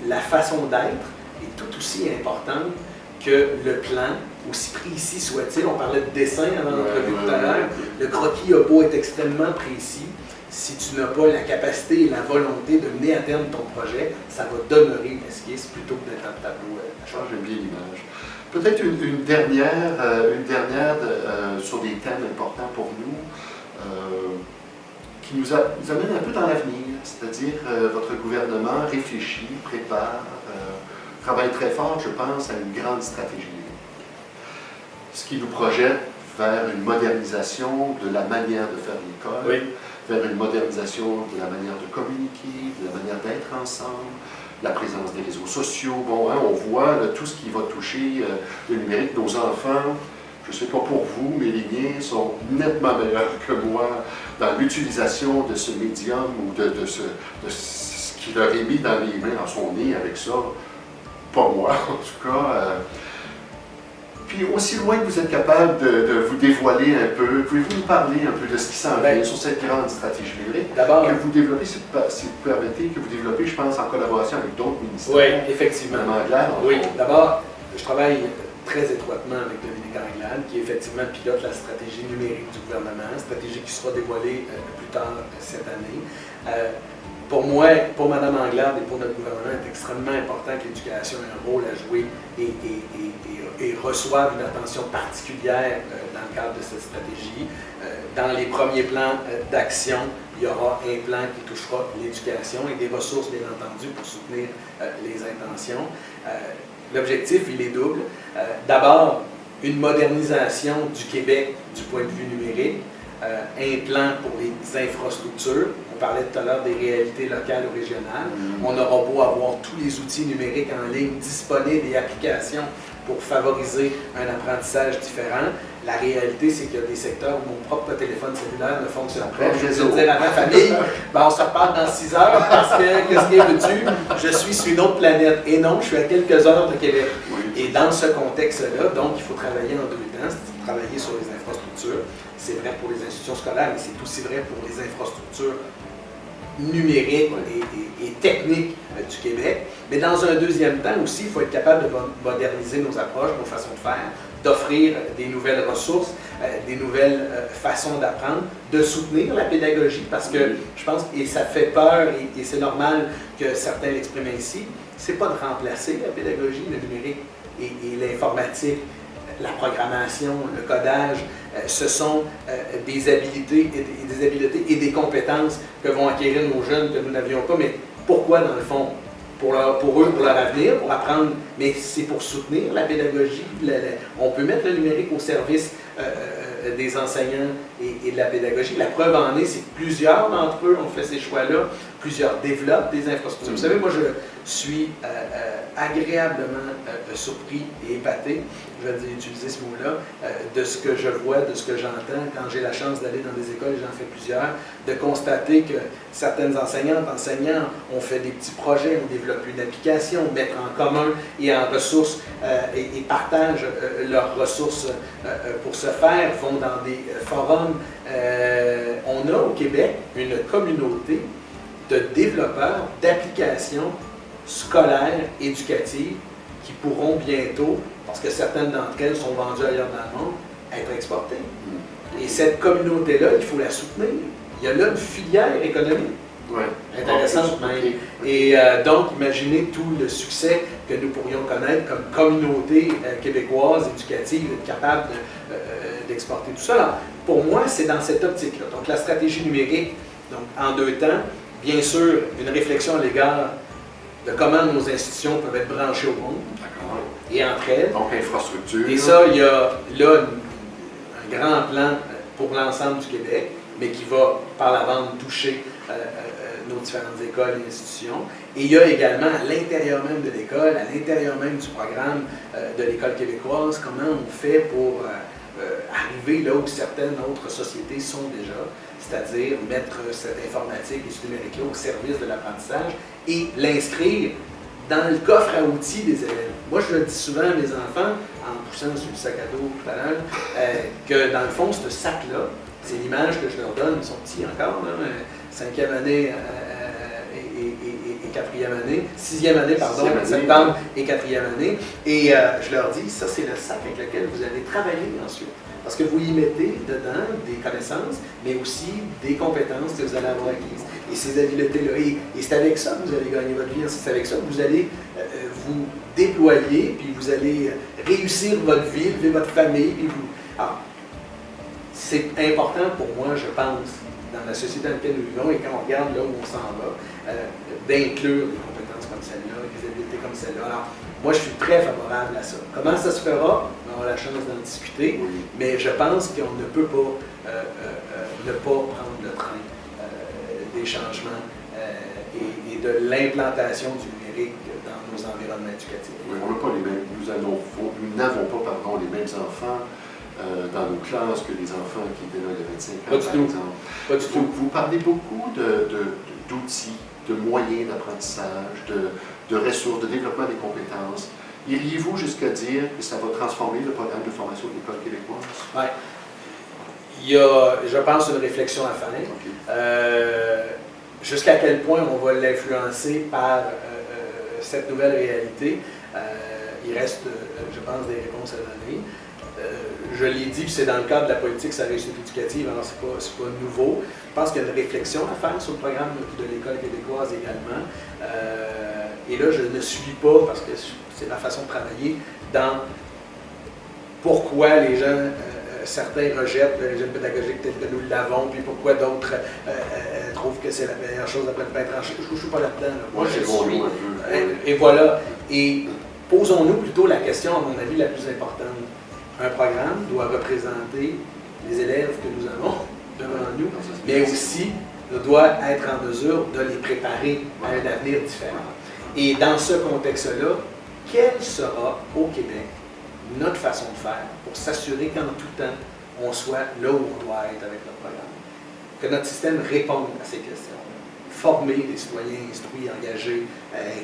La façon d'être est tout aussi importante que le plan, aussi précis soit-il. On parlait de dessin avant l'entrevue tout à l'heure. Le croquis a beau être extrêmement précis. si tu n'as pas la capacité et la volonté de mener à terme ton projet, ça va demeurer une esquisse plutôt que d'être un tableau. J'aime bien l'image. Peut-être une dernière sur des thèmes importants pour nous, qui nous amène un peu dans l'avenir, c'est-à-dire votre gouvernement réfléchit, prépare, travaille très fort, je pense, à une grande stratégie numérique. Ce qui nous projette vers une modernisation de la manière de faire l'école, oui, vers une modernisation de la manière de communiquer, de la manière d'être ensemble, la présence des réseaux sociaux. Bon, hein, on voit là, tout ce qui va toucher le numérique. Nos enfants, je ne sais pas pour vous, mais les miens sont nettement meilleurs que moi dans l'utilisation de ce médium ou de ce qui leur est mis dans les mains, en son nez avec ça. Pas moi, en tout cas. Puis aussi loin que vous êtes capable de vous dévoiler un peu, pouvez-vous nous parler un peu de ce qui s'en vient sur cette grande stratégie numérique que vous développez, si vous permettez, que vous développez, je pense, en collaboration avec d'autres ministères? Oui, effectivement. Anglade, oui, d'abord, je travaille très étroitement avec Dominique Anglade, qui effectivement pilote la stratégie numérique du gouvernement, stratégie qui sera dévoilée plus tard cette année. Pour moi, pour Mme Anglade et pour notre gouvernement, il est extrêmement important que l'éducation ait un rôle à jouer et reçoive une attention particulière dans le cadre de cette stratégie. Dans les premiers plans d'action, il y aura un plan qui touchera l'éducation et des ressources, bien entendu, pour soutenir les intentions. L'objectif, il est double. D'abord, une modernisation du Québec du point de vue numérique, un plan pour les infrastructures. On parlait tout à l'heure des réalités locales ou régionales. On aura beau avoir tous les outils numériques en ligne disponibles et applications pour favoriser un apprentissage différent. La réalité, c'est qu'il y a des secteurs où mon propre téléphone cellulaire ne fonctionne pas. Je vais dire à ma famille, on se reparle dans 6 heures parce que, qu'est-ce qui est veux-tu? Je suis sur une autre planète. Et non, je suis à quelques heures de Québec. Et dans ce contexte-là, donc, il faut travailler en deux temps. C'est travailler sur les infrastructures. C'est vrai pour les institutions scolaires, mais c'est aussi vrai pour les infrastructures numériques et techniques du Québec. Mais dans un deuxième temps aussi, il faut être capable de moderniser nos approches, nos façons de faire, d'offrir des nouvelles ressources, des nouvelles façons d'apprendre, de soutenir la pédagogie, parce que je pense, et ça fait peur, et c'est normal que certains l'expriment ainsi, c'est pas de remplacer la pédagogie, le numérique et l'informatique, la programmation, le codage, ce sont des habiletés et des compétences que vont acquérir nos jeunes que nous n'avions pas. Mais pourquoi, dans le fond? Pour eux, pour leur avenir, pour apprendre, mais c'est pour soutenir la pédagogie. On peut mettre le numérique au service des enseignants et de la pédagogie. La preuve en est, c'est que plusieurs d'entre eux ont fait ces choix-là, plusieurs développent des infrastructures. Vous savez, moi, je suis agréablement surpris et épaté, je vais utiliser ce mot-là, de ce que je vois, de ce que j'entends quand j'ai la chance d'aller dans des écoles, et j'en fais plusieurs, de constater que certaines enseignantes, enseignants ont fait des petits projets, ont développé une application, mettent en commun et en ressources et partagent leurs ressources pour ce faire, vont dans des forums. On a au Québec une communauté de développeurs d'applications scolaires, éducatives, qui pourront bientôt, parce que certaines d'entre elles sont vendues ailleurs dans le monde, être exportées. Et cette communauté-là, il faut la soutenir. Il y a là une filière économique. Intéressante même. Et donc, imaginez tout le succès que nous pourrions connaître comme communauté québécoise, éducative, être capable d'exporter tout ça. Alors, pour moi, c'est dans cette optique-là. Donc, la stratégie numérique, donc, en deux temps, bien sûr, une réflexion à l'égard de comment nos institutions peuvent être branchées au monde et entre elles. Donc, infrastructure. Et ça, il y a là un grand plan pour l'ensemble du Québec, mais qui va, par la bande, toucher nos différentes écoles et institutions. Et il y a également, à l'intérieur même de l'école, à l'intérieur même du programme de l'école québécoise, comment on fait pour arriver là où certaines autres sociétés sont déjà, c'est-à-dire mettre cette informatique et ce numérique-là au service de l'apprentissage et l'inscrire dans le coffre à outils des élèves. Moi, je le dis souvent à mes enfants, en poussant sur le sac à dos tout à l'heure, que dans le fond, ce sac-là, c'est l'image que je leur donne, ils sont petits encore, là, 5e année et 4e année, 6e année, pardon, septembre et 4e année, et je leur dis, ça c'est le sac avec lequel vous allez travailler ensuite. Parce que vous y mettez dedans des connaissances, mais aussi des compétences que vous allez avoir acquises. Et ces habiletés-là, et c'est avec ça que vous allez gagner votre vie, c'est avec ça que vous allez vous déployer, puis vous allez réussir votre vie, élever votre famille, puis vous... Alors, c'est important pour moi, je pense, dans la société dans laquelle nous vivons, et quand on regarde là où on s'en va, d'inclure des compétences comme celle-là, des habiletés comme celle-là. Alors, moi, je suis très favorable à ça. Comment ça se fera? On aura la chance d'en discuter, mais je pense qu'on ne peut pas ne pas prendre le train des changements et de l'implantation du numérique dans nos environnements éducatifs. Oui, on n'a pas les mêmes, nous n'avons pas les mêmes enfants dans nos classes que les enfants qui étaient là il y a 25 ans, par exemple. Pas du tout. Vous parlez beaucoup d'outils, de moyens d'apprentissage, de ressources, de développement des compétences. Iriez-vous jusqu'à dire que ça va transformer le programme de formation de l'École québécoise? Oui. Il y a, je pense, une réflexion à faire. Okay. Jusqu'à quel point on va l'influencer par cette nouvelle réalité. Il reste, je pense, des réponses à donner. Je l'ai dit, puis c'est dans le cadre de la politique sa réussite éducative, alors c'est pas nouveau. Je pense qu'il y a une réflexion à faire sur le programme de l'École québécoise également. Et là, je ne suis pas, parce que c'est ma façon de travailler, dans pourquoi les gens, certains rejettent le régime pédagogique tel que nous l'avons, puis pourquoi d'autres trouvent que c'est la meilleure chose après le pain tranché. Je ne suis pas là-dedans. Là. Moi, je suis. Et voilà. Et posons-nous plutôt la question, à mon avis, la plus importante. Un programme doit représenter les élèves que nous avons devant nous, mais aussi doit être en mesure de les préparer à un avenir différent. Et dans ce contexte-là, quelle sera au Québec notre façon de faire pour s'assurer qu'en tout temps, on soit là où on doit être avec notre programme? Que notre système réponde à ces questions. Former des citoyens instruits, engagés,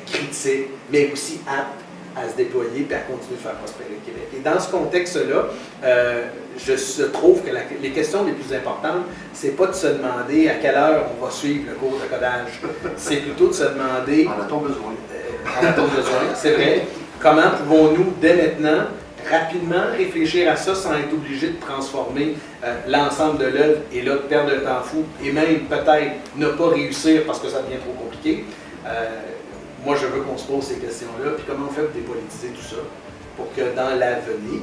critiques, mais aussi aptes à se déployer et à continuer de faire prospérer le Québec. Et dans ce contexte-là, je trouve que les questions les plus importantes, c'est pas de se demander à quelle heure on va suivre le cours de codage. C'est plutôt de se demander... En a-t-on besoin? En a-t-on besoin, c'est vrai. Comment pouvons-nous, dès maintenant, rapidement réfléchir à ça sans être obligé de transformer l'ensemble de l'œuvre et là, de perdre le temps fou et même peut-être ne pas réussir parce que ça devient trop compliqué. Moi, je veux qu'on se pose ces questions-là, puis comment on fait pour dépolitiser tout ça, pour que dans l'avenir,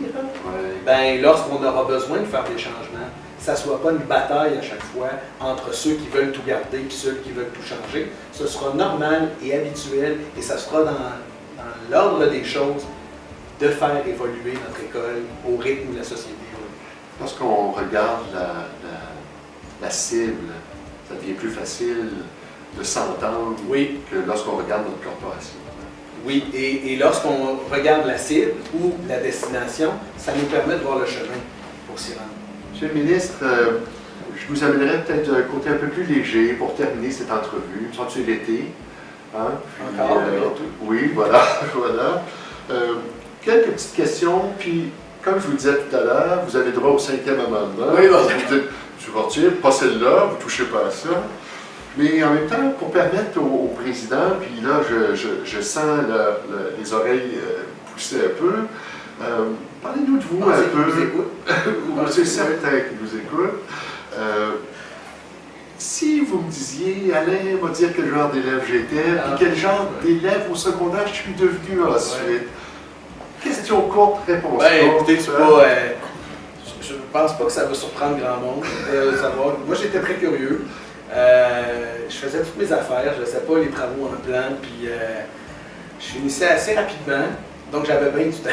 ben, lorsqu'on aura besoin de faire des changements, ça ne soit pas une bataille à chaque fois entre ceux qui veulent tout garder et ceux qui veulent tout changer. Ce sera normal et habituel, et ça sera dans l'ordre des choses de faire évoluer notre école au rythme de la société. Lorsqu'on regarde la cible, ça devient plus facile de s'entendre que lorsqu'on regarde notre corporation. Oui, et lorsqu'on regarde la cible ou la destination, ça nous permet de voir le chemin pour s'y rendre. Monsieur le ministre, je vous amènerais peut-être un côté un peu plus léger pour terminer cette entrevue. Nous sommes l'été. Hein? Encore, bientôt. Oui, voilà. voilà. Quelques petites questions, puis comme je vous le disais tout à l'heure, vous avez droit au 5e amendement. Oui, voilà. Vous dites, je vais retirer, pas celle-là, vous ne touchez pas à ça. Mais en même temps, pour permettre au président, puis là, je sens les oreilles pousser un peu, parlez-nous de vous un peu. C'est certain qu'il vous écoute. Si vous me disiez, Alain va dire quel genre d'élève j'étais, puis quel genre d'élève au secondaire je suis devenu ensuite. Question courte, réponse courte. Écoutez, je ne pense pas que ça va surprendre grand monde de savoir. Moi, j'étais très curieux. Je faisais toutes mes affaires, je ne laissais pas les travaux en plan, puis je finissais assez rapidement, donc j'avais bien du temps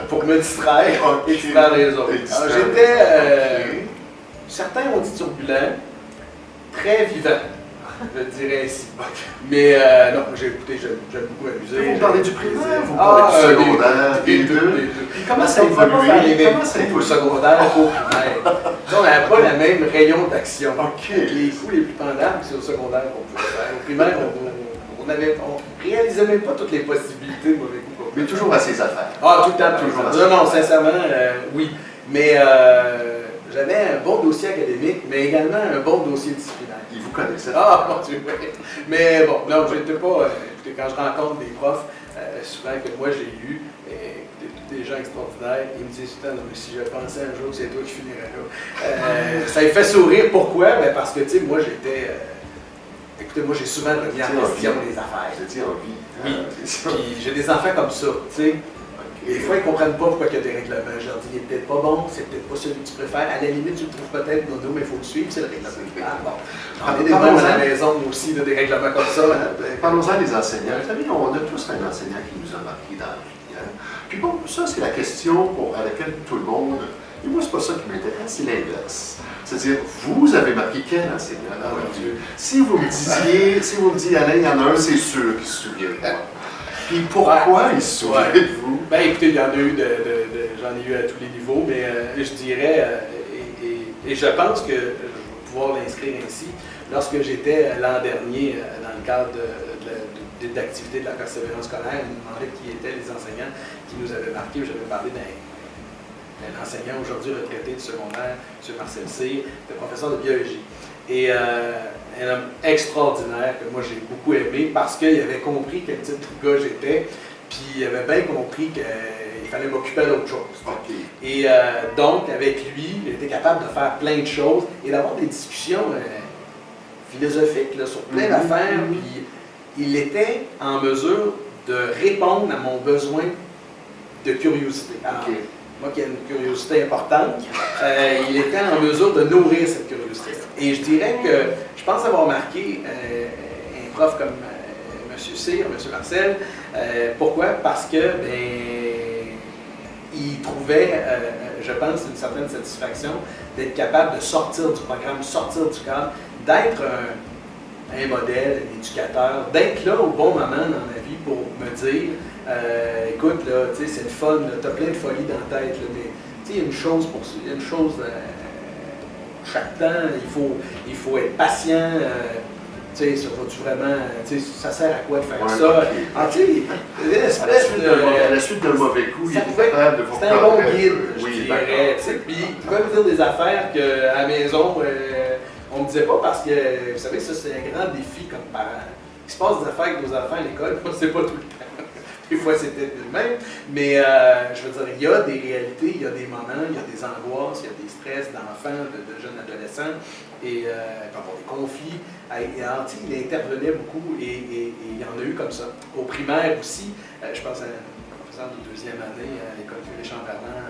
pour me distraire et distraire les autres. Alors, j'étais, certains ont dit turbulent, très vivant, je dirais ainsi. Mais non, j'ai écouté, j'aime beaucoup amuser. Vous parlez du primaire, vous parlez du secondaire, des deux. Comment ça évolue? Comment ça évolue au secondaire au primaire? On n'avait pas le même rayon d'action. Les coups les plus pendables, c'est au secondaire qu'on pouvait faire. Au primaire, on ne réalisait même pas toutes les possibilités de mauvais coups. Mais toujours à ses affaires. Ah, tout le temps, toujours. Non, sincèrement, oui. Mais j'avais un bon dossier académique, mais également un bon dossier disciplinaire. Il vous connaissait. Ah, mon Dieu, oui. Mais bon, non, j'étais pas... écoutez, quand je rencontre des profs, souvent que moi j'ai eu, des gens extraordinaires, ils me disent tout le temps, non, mais si je pensais un jour que c'est toi qui finirais là. Ça les fait sourire. Pourquoi? Ben parce que, tu sais, moi j'étais. Écoutez, moi j'ai souvent remis en question les affaires. Vous étiez en vie. Oui. Puis j'ai des enfants comme ça, tu sais. Des fois, ils ne comprennent pas pourquoi il y a des règlements. Je leur dis, il n'est peut-être pas bon, c'est peut-être pas celui que tu préfères. À la limite, tu le trouves peut-être dodo, mais il faut le suivre, c'est le règlement. Ah, bon. J'en ai des mêmes à la maison, nous aussi, des règlements comme ça. Parlons-en des enseignants. Vous savez, on a tous un enseignant qui nous a marqué dans la vie. Hein? Puis bon, ça, c'est la question à laquelle tout le monde. Et moi, c'est pas ça qui m'intéresse, c'est l'inverse. C'est-à-dire, vous avez marqué quel enseignant dans votre vie? Si vous me disiez, Alain, il y en a un, c'est sûr qui se souvient de moi. Puis pourquoi il se souvient de vous? Ben écoutez, il y en a eu j'en ai eu à tous les niveaux, mais je dirais, et je pense que je vais pouvoir l'inscrire ainsi, lorsque j'étais l'an dernier dans le cadre d'activités de la persévérance scolaire, ils me demandaient qui étaient les enseignants qui nous avaient marqués. J'avais parlé d'un enseignant aujourd'hui retraité du secondaire, M. Marcel Cyr, de professeur de biologie. Et un homme extraordinaire que moi j'ai beaucoup aimé parce qu'il avait compris quel type de gars j'étais, puis il avait bien compris qu'il fallait m'occuper d'autre chose. Okay. Et donc, avec lui, il était capable de faire plein de choses et d'avoir des discussions philosophiques là, sur plein d'affaires. Puis il était en mesure de répondre à mon besoin de curiosité. Alors, moi qui ai une curiosité importante, il était en mesure de nourrir cette curiosité. Et je dirais que je pense avoir marqué un prof comme M. Cyr, M. Marcel. Pourquoi? Parce que il trouvait, je pense, une certaine satisfaction d'être capable de sortir du programme, sortir du cadre, d'être un modèle, un éducateur, d'être là au bon moment dans ma vie pour me dire écoute, là, tu sais, c'est le fun, tu as plein de folies dans la tête, là, mais tu sais, il y a une chose pour il y a une chose chaque temps, il faut être patient. Tu sais, ça va-tu vraiment, tu sais, ça sert à quoi de faire ça? Okay. Ah, tu sais, à la suite d'un mauvais coup, il est capable de vous c'est un bon guide, oui, je dirais. Puis il pouvait me dire des affaires qu'à la maison, on ne me disait pas parce que, vous savez, ça c'est un grand défi comme parent. Il se passe des affaires avec nos enfants à l'école, moi c'est pas tout le temps. Des fois c'était le même, mais je veux dire, il y a des réalités, il y a des moments, il y a des angoisses, il y a des stress d'enfants, de jeunes adolescents, et il peut y avoir des conflits. Il intervenait beaucoup et il y en a eu comme ça. Au primaire aussi, je pense à un professeur de deuxième année à l'école Curie-Chamberlain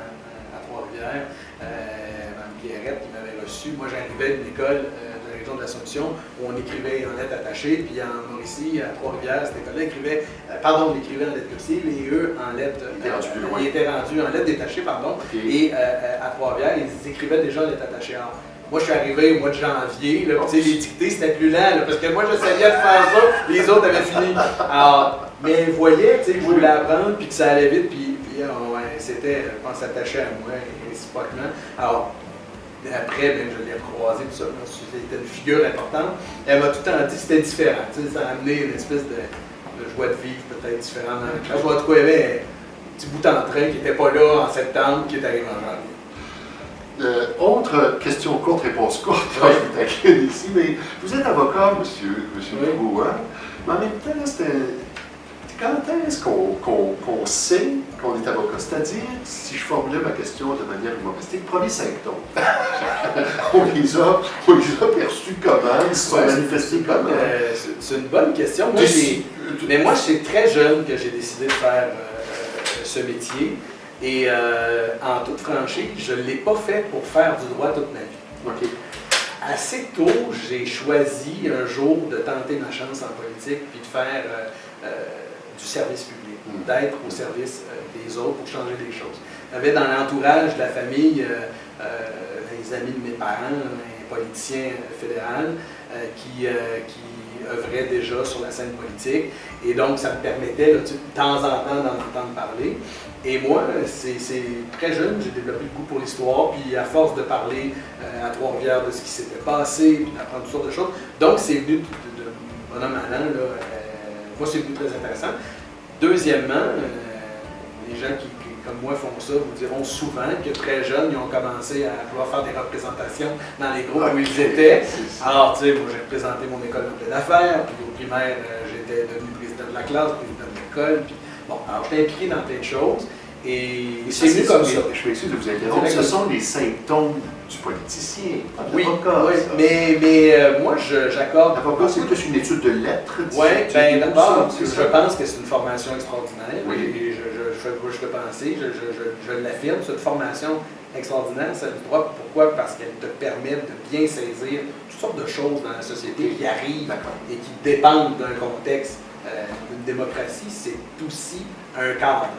à Trois-Rivières, Mme Pierrette, qui m'avait reçu. Moi j'arrivais d'une école de la région de l'Assomption où on écrivait en lettres attachées, puis en Mauricie, à Trois-Rivières, cette école-là écrivait en lettres cursives et eux en lettres. Ils étaient rendus en lettres détachées, pardon. Okay. Et à Trois-Rivières, ils écrivaient déjà en lettres attachées. Alors, moi, je suis arrivé au mois de janvier, là, les dictées, c'était plus lent, là, parce que moi, j'essayais de faire ça, les autres avaient fini. Alors, mais vous voyez, je voulais apprendre, puis que ça allait vite, puis c'était, je pense, attaché à moi, réciproquement. Alors, après, même, je l'ai recroisé, tout ça, c'était une figure importante. Elle m'a tout le temps dit que c'était différent, ça a amené une espèce de joie de vivre peut-être différente dans la classe. En tout cas, il y avait un petit bout en train qui n'était pas là en septembre, qui est arrivé en janvier. Autre question courte, réponse courte, je vous taquine ici, mais vous êtes avocat, monsieur Legault, hein? Mais en même temps, quand est-ce qu'on sait qu'on est avocat? C'est-à-dire, si je formulais ma question de manière humoristique, premier symptôme. on les a perçus comment? Ils se sont manifestés comment? C'est une bonne question. Mais moi, c'est très jeune que j'ai décidé de faire ce métier. Et en toute franchise, je ne l'ai pas fait pour faire du droit toute ma vie. Okay. Assez tôt, j'ai choisi un jour de tenter ma chance en politique puis de faire du service public, d'être au service des autres pour changer des choses. J'avais dans l'entourage de la famille, les amis de mes parents, un politicien fédéral qui œuvrait déjà sur la scène politique. Et donc, ça me permettait là, de temps en temps d'en entendre parler. Et moi, c'est très jeune, j'ai développé le goût pour l'histoire, puis à force de parler à Trois-Rivières de ce qui s'était passé, puis d'apprendre toutes sortes de choses. Donc, c'est venu de bonhomme à l'an, moi, c'est venu très intéressant. Deuxièmement, les gens qui, comme moi, font ça, vous diront souvent que très jeunes, ils ont commencé à vouloir faire des représentations dans les groupes où ils étaient. Alors, tu sais, moi, j'ai représenté mon école d'affaires, puis au primaire, j'étais devenu président de de la classe, président de l'école. Puis, bon, alors j'étais impliqué dans plein de choses. Et c'est venu comme ça. Je m'excuse de vous interrompre. Ce sont les symptômes du politicien, pas de l'avocat. Oui, mais moi, j'accorde... L'avocat, c'est plus une étude de lettres. Oui, bien d'abord, je pense que c'est une formation extraordinaire. Oui. Et je le penser, je l'affirme, c'est une formation extraordinaire, c'est du droit. Pourquoi? Parce qu'elle te permet de bien saisir toutes sortes de choses dans la société qui arrivent et qui dépendent d'un contexte. Une démocratie, c'est aussi un cadre.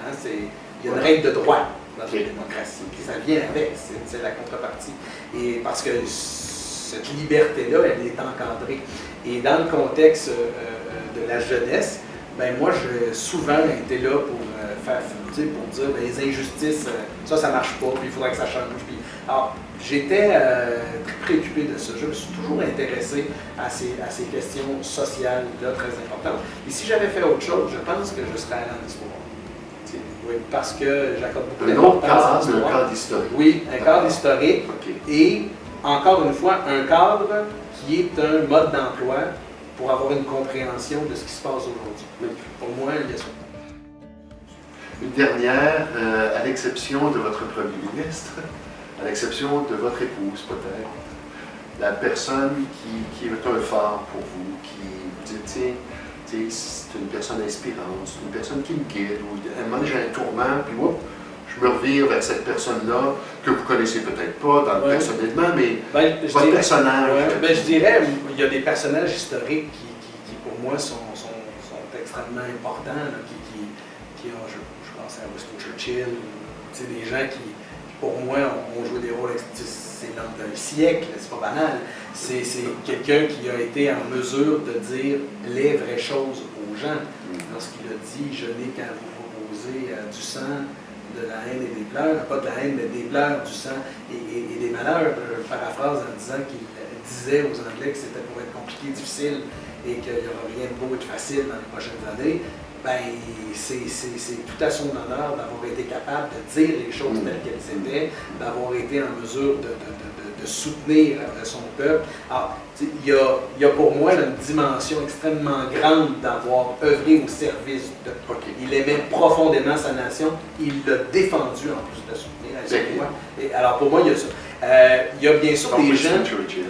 Hein, il y a une règle de droit dans une démocratie, puis ça vient avec, c'est la contrepartie. Et parce que cette liberté-là, elle est encadrée. Et dans le contexte de la jeunesse, ben moi, j'ai souvent été là pour pour dire ben, les injustices, ça marche pas, puis il faudrait que ça change. Puis, alors, j'étais très préoccupé de ça. Je me suis toujours intéressé à ces questions sociales-là très importantes. Et si j'avais fait autre chose, je pense que je serais allé en histoire. Oui, parce que j'accorde beaucoup d'importance à l'histoire. Un cadre historique. Oui, un cadre historique. Et, encore une fois, un cadre qui est un mode d'emploi pour avoir une compréhension de ce qui se passe aujourd'hui. Pour moi, il y a ça. Une dernière, à l'exception de votre premier ministre, à l'exception de votre épouse peut-être, la personne qui est un phare pour vous, qui vous dit, tiens, c'est une personne inspirante, c'est une personne qui me guide, ou à un moment j'ai un tourment, puis je me revire vers cette personne-là, que vous connaissez peut-être pas personnellement, mais votre personnage. Je dirais, il y a des personnages historiques qui pour moi, sont extrêmement importants, là, qui ont, je pense à Winston Churchill, des gens qui, pour moi, ont joué des rôles, c'est l'homme d'un siècle, c'est pas banal. C'est quelqu'un qui a été en mesure de dire les vraies choses aux gens. Lorsqu'il a dit « Je n'ai qu'à vous proposer du sang, de la haine et des pleurs », pas de la haine, mais des pleurs, du sang et des malheurs. Je paraphrase en disant qu'il disait aux Anglais que c'était pour être compliqué, difficile et qu'il n'y aura rien de beau et de facile dans les prochaines années. Ben, c'est tout à son honneur d'avoir été capable de dire les choses telles qu'elles étaient, d'avoir été en mesure de soutenir son peuple. Alors, il y a pour moi une dimension extrêmement grande d'avoir œuvré au service de... Il aimait profondément sa nation, il l'a défendu en plus de soutenir. Et alors pour moi, il y a ça. Il y a bien sûr des gens...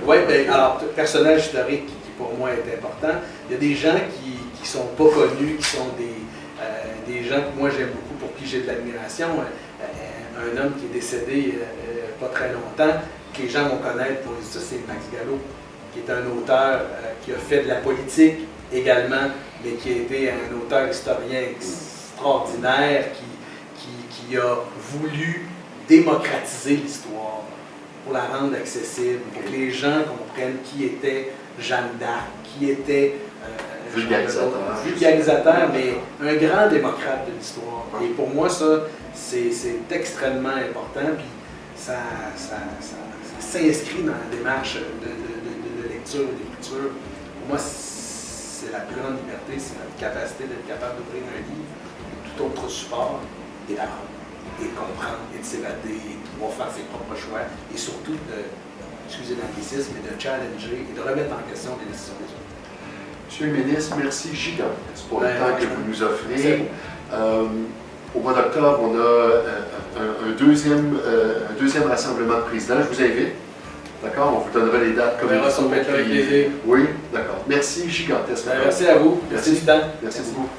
Oui, alors, personnage historique qui pour moi est important. Il y a des gens qui sont pas connus, qui sont des gens que moi j'aime beaucoup, pour qui j'ai de l'admiration. Un homme qui est décédé pas très longtemps, que les gens vont connaître pour ça, c'est Max Gallo, qui est un auteur qui a fait de la politique également, mais qui a été un auteur historien extraordinaire, qui a voulu démocratiser l'histoire pour la rendre accessible, pour que les gens comprennent qui était Jeanne d'Arc, qui était vulgarisateur, mais un grand démocrate de l'histoire. Et pour moi, ça, c'est extrêmement important, puis ça s'inscrit dans la démarche de lecture et d'écriture. Pour moi, c'est la plus grande liberté, c'est notre capacité d'être capable d'ouvrir un livre, tout autre support, et d'apprendre, et de comprendre, et de s'évader, et de pouvoir faire ses propres choix, et surtout excusez l'anglicisme, mais de challenger et de remettre en question les décisions des autres. Monsieur le ministre, merci gigantesque pour le temps que vous nous offrez. Au mois d'octobre, on a un deuxième rassemblement de présidents. Je vous invite. D'accord? On vous donnera les dates comme il faut. Avec plaisir. Oui, d'accord. Merci gigantesque. Merci à vous. Merci du temps. Merci beaucoup.